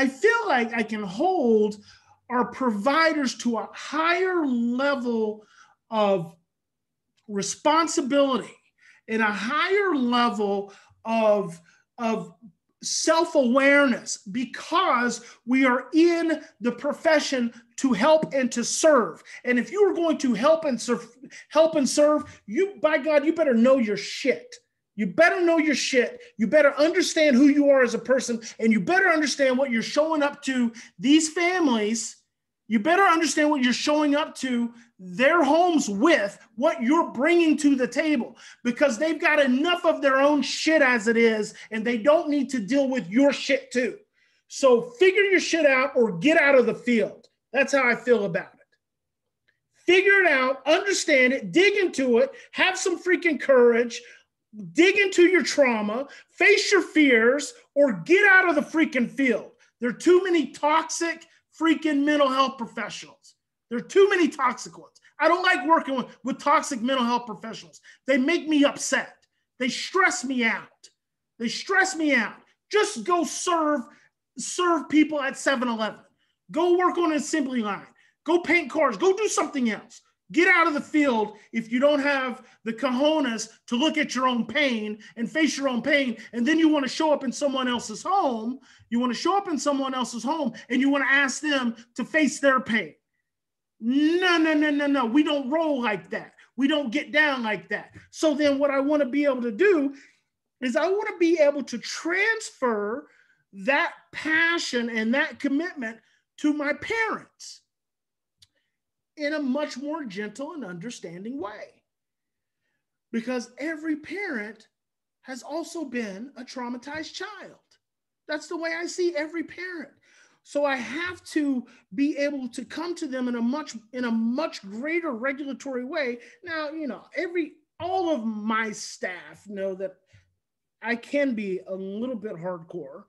feel like I can hold our providers to a higher level of responsibility and a higher level of self-awareness because we are in the profession to help and to serve. And if you are going to help and serve, you, by God, you better know your shit. You better know your shit. You better understand who you are as a person, and you better understand what you're showing up to these families. You better understand what you're showing up to their homes with, what you're bringing to the table, because they've got enough of their own shit as it is, and they don't need to deal with your shit too. So figure your shit out or get out of the field. That's how I feel about it. Figure it out, understand it, dig into it, have some freaking courage, dig into your trauma, face your fears, or get out of the freaking field. There are too many toxic freaking mental health professionals. There are too many toxic ones. I don't like working with toxic mental health professionals. They make me upset. They stress me out. They stress me out. Just go serve people at 7-Eleven. Go work on an assembly line. Go paint cars. Go do something else. Get out of the field if you don't have the cojones to look at your own pain and face your own pain, and then you want to show up in someone else's home. You want to show up in someone else's home, and you want to ask them to face their pain. No. We don't roll like that. We don't get down like that. So then what I want to be able to do is I want to be able to transfer that passion and that commitment to my parents in a much more gentle and understanding way. Because every parent has also been a traumatized child. That's the way I see every parent. So I have to be able to come to them in a much greater regulatory way. Now, all of my staff know that I can be a little bit hardcore,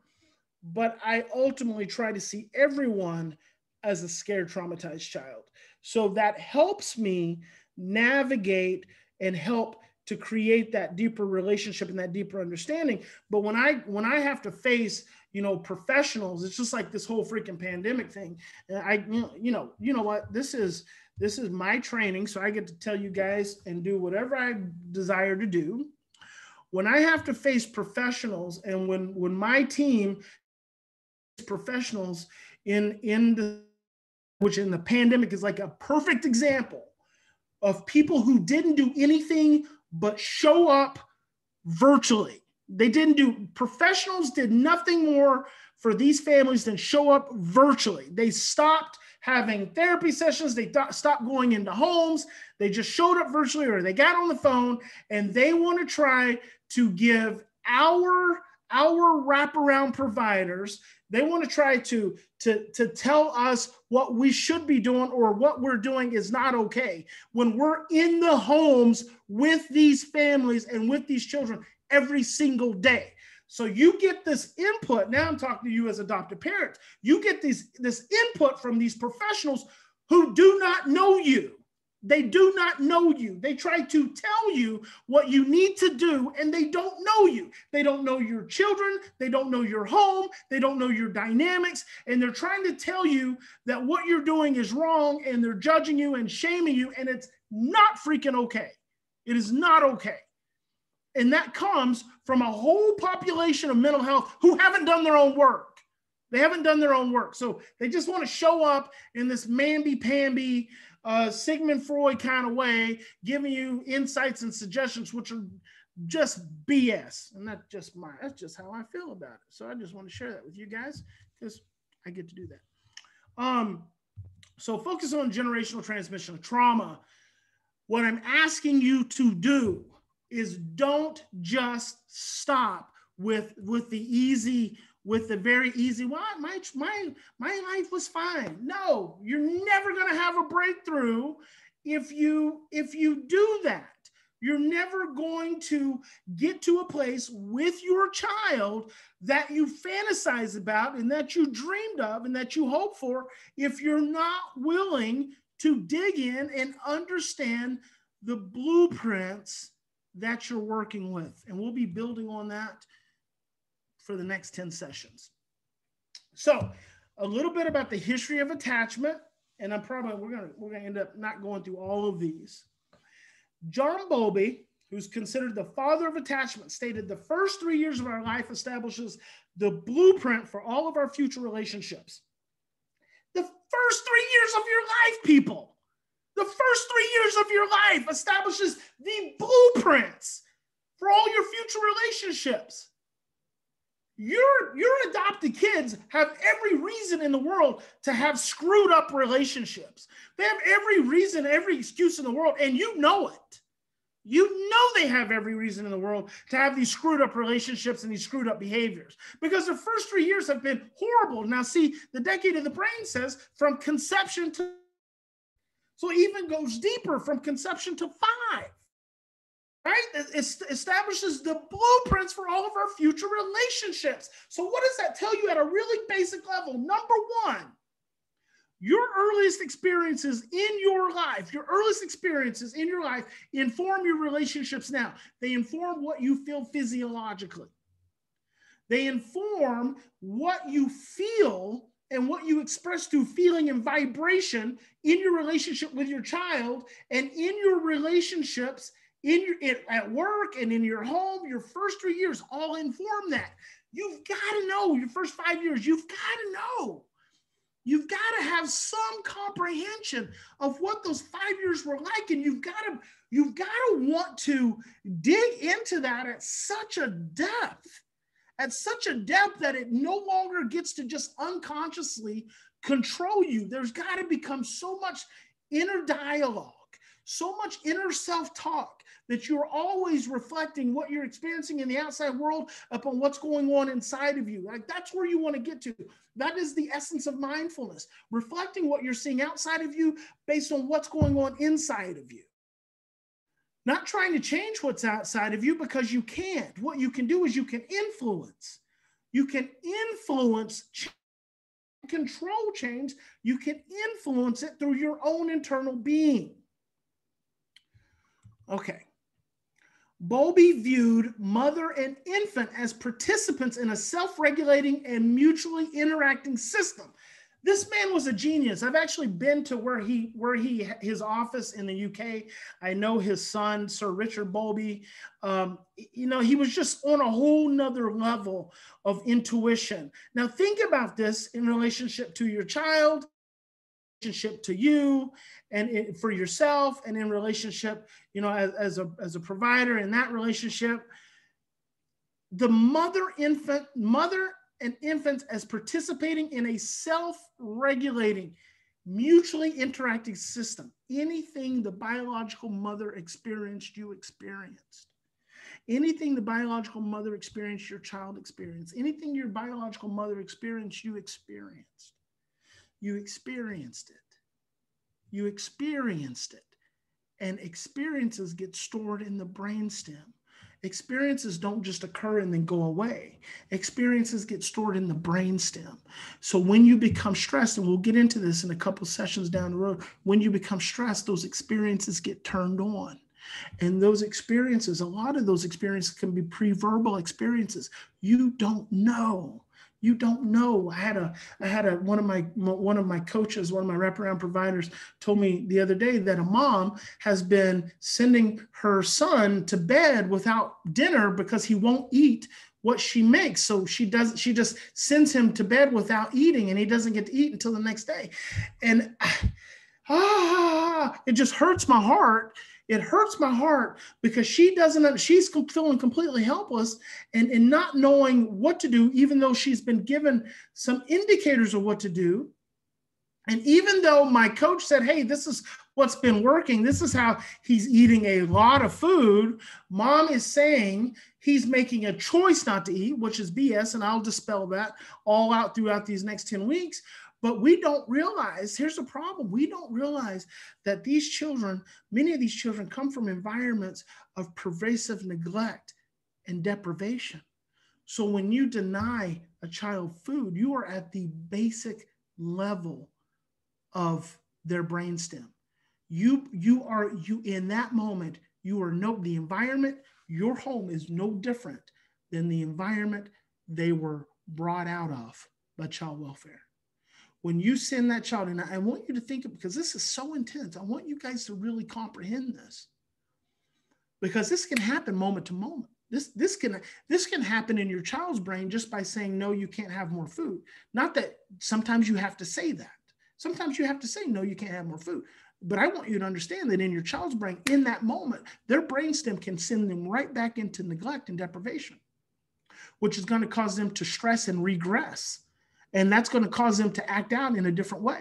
but I ultimately try to see everyone as a scared, traumatized child. So that helps me navigate and help to create that deeper relationship and that deeper understanding. But when I have to face, professionals, it's just like this whole freaking pandemic thing. You know what? This is my training, so I get to tell you guys and do whatever I desire to do. When I have to face professionals, and when my team professionals in the pandemic is like a perfect example of people who didn't do anything but show up virtually. Professionals did nothing more for these families to show up virtually. They stopped having therapy sessions. They stopped going into homes. They just showed up virtually, or they got on the phone, and they want to try to give our wraparound providers, they want to try to tell us what we should be doing or what we're doing is not okay when we're in the homes with these families and with these children every single day. So you get this input. Now I'm talking to you as adopted parents. You get this input from these professionals who do not know you. They do not know you. They try to tell you what you need to do, and they don't know you. They don't know your children. They don't know your home. They don't know your dynamics. And they're trying to tell you that what you're doing is wrong, and they're judging you and shaming you, and it's not freaking okay. It is not okay. And that comes from a whole population of mental health who haven't done their own work. They haven't done their own work. So they just want to show up in this mamby-pamby, Sigmund Freud kind of way, giving you insights and suggestions, which are just BS. And that's just how I feel about it. So I just want to share that with you guys because I get to do that. So focus on generational transmission of trauma. What I'm asking you to do is don't just stop with the very easy, well, my life was fine. No, you're never going to have a breakthrough if you do that. You're never going to get to a place with your child that you fantasize about and that you dreamed of and that you hope for if you're not willing to dig in and understand the blueprints that you're working with. And we'll be building on that for the next 10 sessions. So a little bit about the history of attachment, and we're gonna end up not going through all of these. John Bowlby, who's considered the father of attachment, stated the first 3 years of our life establishes the blueprint for all of our future relationships. The first 3 years of your life, people. The first 3 years of your life establishes the blueprints for all your future relationships. Your adopted kids have every reason in the world to have screwed up relationships. They have every reason, every excuse in the world, and you know it. You know they have every reason in the world to have these screwed up relationships and these screwed up behaviors because the first 3 years have been horrible. Now, see, the decade of the brain says from conception to, so it even goes deeper from conception to 5. Right? It establishes the blueprints for all of our future relationships. So what does that tell you at a really basic level? Number one, your earliest experiences in your life inform your relationships now. They inform what you feel physiologically. They inform what you feel and what you express through feeling and vibration in your relationship with your child and in your relationships at work and in your home. Your first 3 years all inform that. You've got to know your first 5 years. You've got to know. You've got to have some comprehension of what those 5 years were like, and you've got to want to dig into that at such a depth that it no longer gets to just unconsciously control you. There's got to become so much inner dialogue, so much inner self-talk that you're always reflecting what you're experiencing in the outside world upon what's going on inside of you. Like that's where you want to get to. That is the essence of mindfulness, reflecting what you're seeing outside of you based on what's going on inside of you. Not trying to change what's outside of you because you can't. What you can do is you can influence. You can influence, control change. You can influence it through your own internal being. Okay. Bowlby viewed mother and infant as participants in a self-regulating and mutually interacting system. This man was a genius. I've actually been to his office in the UK. I know his son, Sir Richard Bowlby. He was just on a whole nother level of intuition. Now think about this in relationship to your child, relationship to you, and for yourself, and in relationship, as a provider in that relationship. The mother and infants as participating in a self-regulating, mutually interacting system. Anything the biological mother experienced, you experienced. Anything the biological mother experienced, your child experienced. Anything your biological mother experienced, you experienced. You experienced it. You experienced it. And experiences get stored in the brainstem. Experiences don't just occur and then go away. Experiences get stored in the brainstem. So when you become stressed, and we'll get into this in a couple sessions down the road, when you become stressed, those experiences get turned on. And those experiences, a lot of those experiences can be pre-verbal experiences. You don't know. You don't know. One of my coaches, one of my wraparound providers told me the other day that a mom has been sending her son to bed without dinner because he won't eat what she makes. So she just sends him to bed without eating, and he doesn't get to eat until the next day. And it just hurts my heart. It hurts my heart because she's feeling completely helpless and not knowing what to do, even though she's been given some indicators of what to do. And even though my coach said, hey, this is what's been working, this is how he's eating a lot of food, mom is saying he's making a choice not to eat, which is BS, and I'll dispel that all out throughout these next 10 weeks. But we don't realize, here's the problem, we don't realize that these children, many of these children come from environments of pervasive neglect and deprivation. So when you deny a child food, you are at the basic level of their brainstem. You in that moment, the environment, your home is no different than the environment they were brought out of by child welfare. When you send that child, and I want you to think of, because this is so intense, I want you guys to really comprehend this, because this can happen moment to moment. This can happen in your child's brain just by saying, no, you can't have more food. Not that sometimes you have to say that. Sometimes you have to say, no, you can't have more food. But I want you to understand that in your child's brain, in that moment, their brainstem can send them right back into neglect and deprivation, which is going to cause them to stress and regress. And that's going to cause them to act out in a different way,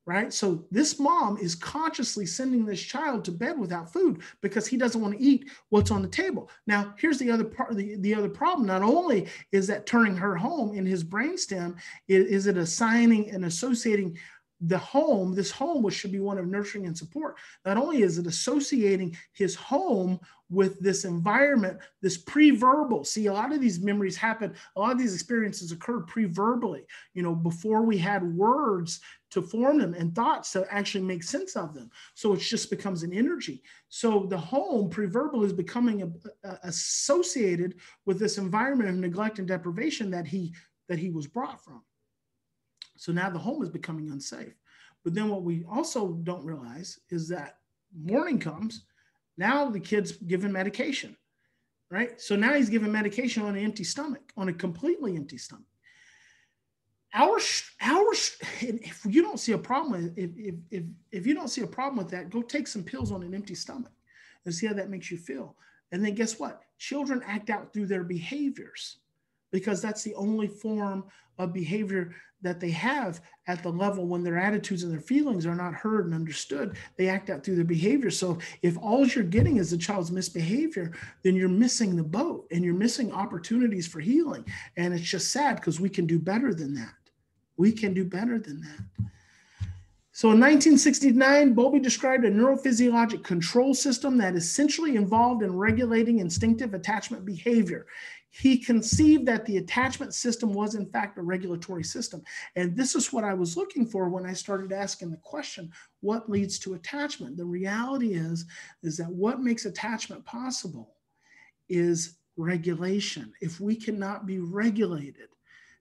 right? So this mom is consciously sending this child to bed without food because he doesn't want to eat what's on the table. Now, here's the other part. The other problem. Not only is that turning her home in his brainstem, is it assigning and associating this home, which should be one of nurturing and support. Not only is it associating his home with this environment, this pre-verbal. See, a lot of these memories happen, a lot of these experiences occurred pre-verbally, before we had words to form them and thoughts to actually make sense of them. So it just becomes an energy. So the home pre-verbal is becoming associated with this environment of neglect and deprivation that he was brought from. So now the home is becoming unsafe. But then what we also don't realize is that morning comes, now the kid's given medication, right? So now he's given medication on an empty stomach, on a completely empty stomach. If you don't see a problem, if you don't see a problem with that, go take some pills on an empty stomach and see how that makes you feel. And then guess what? Children act out through their behaviors because that's the only form of behavior that they have at the level when their attitudes and their feelings are not heard and understood. They act out through their behavior. So if all you're getting is the child's misbehavior, then you're missing the boat and you're missing opportunities for healing. And it's just sad because we can do better than that. We can do better than that. So in 1969, Bowlby described a neurophysiologic control system that is essentially involved in regulating instinctive attachment behavior. He conceived that the attachment system was in fact a regulatory system. And this is what I was looking for when I started asking the question, what leads to attachment? The reality is that what makes attachment possible is regulation. If we cannot be regulated,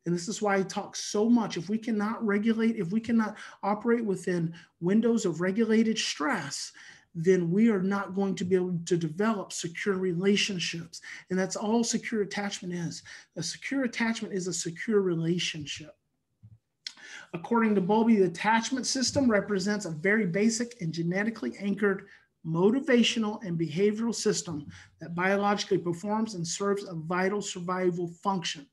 and this is why I talk so much, if we cannot regulate, if we cannot operate within windows of regulated stress, then we are not going to be able to develop secure relationships. And that's all secure attachment is. A secure attachment is a secure relationship. According to Bowlby, the attachment system represents a very basic and genetically anchored motivational and behavioral system that biologically performs and serves a vital survival function.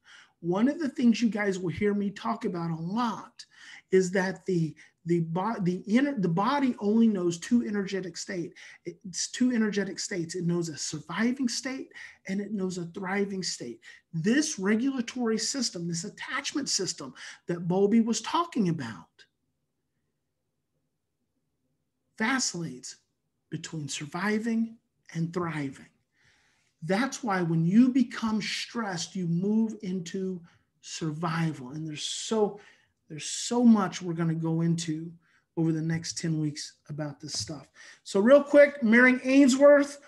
one of the things you guys will hear me talk about a lot is that the body only knows two energetic states. It's two energetic states. It knows a surviving state and it knows a thriving state. This regulatory system, this attachment system that Bowlby was talking about, vacillates between surviving and thriving. That's why when you become stressed, you move into survival. And there's so much we're going to go into over the next 10 weeks about this stuff. So real quick, Mary Ainsworth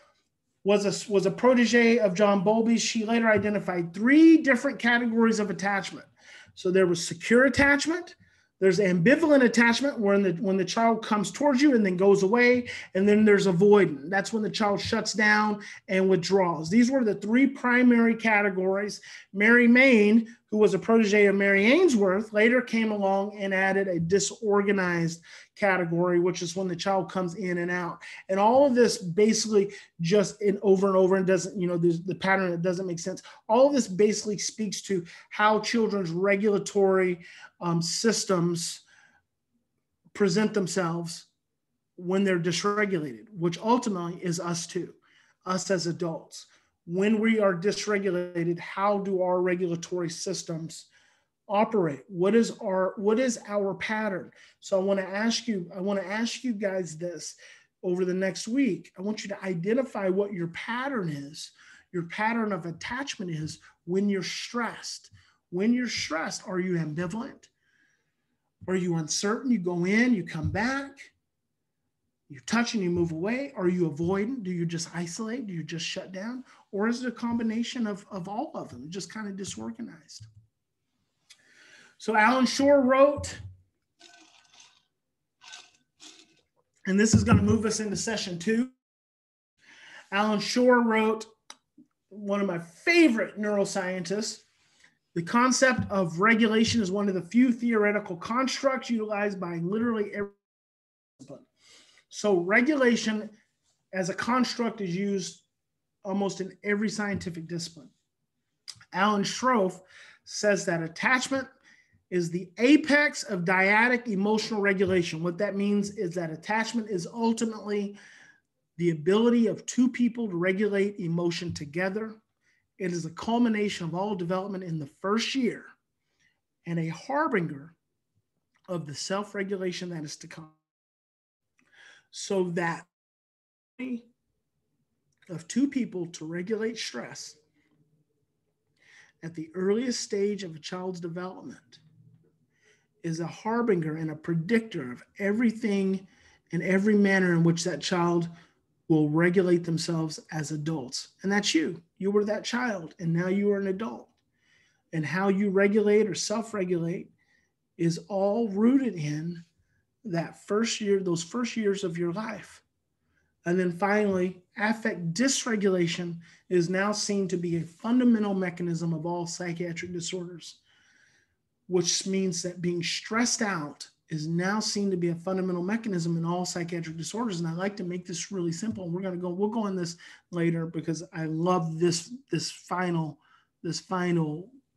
was a protege of John Bowlby. She later identified 3 different categories of attachment. So there was secure attachment. There's ambivalent attachment when the child comes towards you and then goes away. And then there's avoidant. That's when the child shuts down and withdraws. These were the 3 primary categories. Mary Main, who was a protege of Mary Ainsworth, later came along and added a disorganized category, which is when the child comes in and out. And all of this basically just over and over and doesn't, there's the pattern that doesn't make sense. All of this basically speaks to how children's regulatory systems present themselves when they're dysregulated, which ultimately is us too, us as adults. When we are dysregulated, how do our regulatory systems operate? What is our pattern? So I want to ask you guys this over the next week. I want you to identify what your pattern is. Your pattern of attachment is when you're stressed. When you're stressed, are you ambivalent? Are you uncertain? You go in, you come back, you touch and you move away. Are you avoidant? Do you just isolate? Do you just shut down? Or is it a combination of all of them, just kind of disorganized? So Alan Shore wrote, and this is going to move us into session 2. Alan Shore wrote, one of my favorite neuroscientists, the concept of regulation is one of the few theoretical constructs utilized by literally every discipline. So regulation as a construct is used almost in every scientific discipline. Alan Shroff says that attachment is the apex of dyadic emotional regulation. What that means is that attachment is ultimately the ability of 2 people to regulate emotion together. It is a culmination of all development in the first year and a harbinger of the self-regulation that is to come. So that of 2 people to regulate stress at the earliest stage of a child's development is a harbinger and a predictor of everything and every manner in which that child will regulate themselves as adults. And that's you. You were that child, and now you are an adult. And how you regulate or self-regulate is all rooted in that first year, those first years of your life. And then finally, affect dysregulation is now seen to be a fundamental mechanism of all psychiatric disorders, which means that being stressed out is now seen to be a fundamental mechanism in all psychiatric disorders. And I like to make this really simple. We'll go in this later because I love this final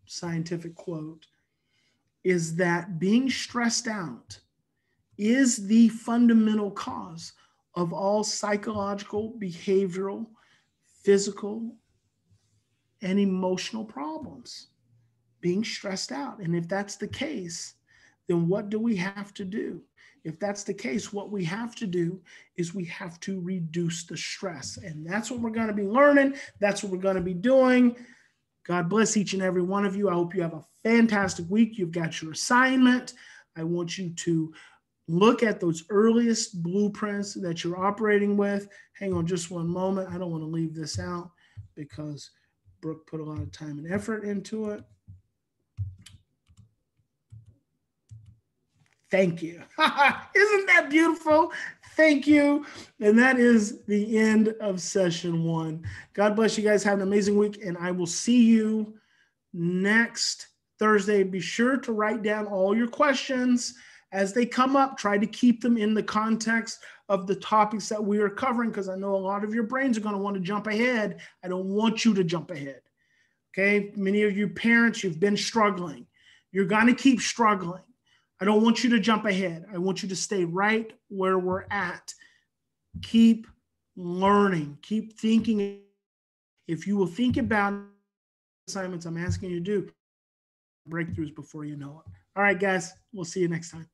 scientific quote, is that being stressed out is the fundamental cause of all psychological, behavioral, physical, and emotional problems. Being stressed out. And if that's the case, then what do we have to do? If that's the case, what we have to do is we have to reduce the stress. And that's what we're going to be learning. That's what we're going to be doing. God bless each and every one of you. I hope you have a fantastic week. You've got your assignment. I want you to look at those earliest blueprints that you're operating with. Hang on just one moment. I don't want to leave this out because Brooke put a lot of time and effort into it. Thank you. Isn't that beautiful? Thank you. And that is the end of session 1. God bless you guys. Have an amazing week. And I will see you next Thursday. Be sure to write down all your questions as they come up. Try to keep them in the context of the topics that we are covering, because I know a lot of your brains are going to want to jump ahead. I don't want you to jump ahead. Okay, many of you parents, you've been struggling. You're going to keep struggling. I don't want you to jump ahead. I want you to stay right where we're at. Keep learning. Keep thinking. If you will think about assignments I'm asking you to do, breakthroughs before you know it. All right, guys, we'll see you next time.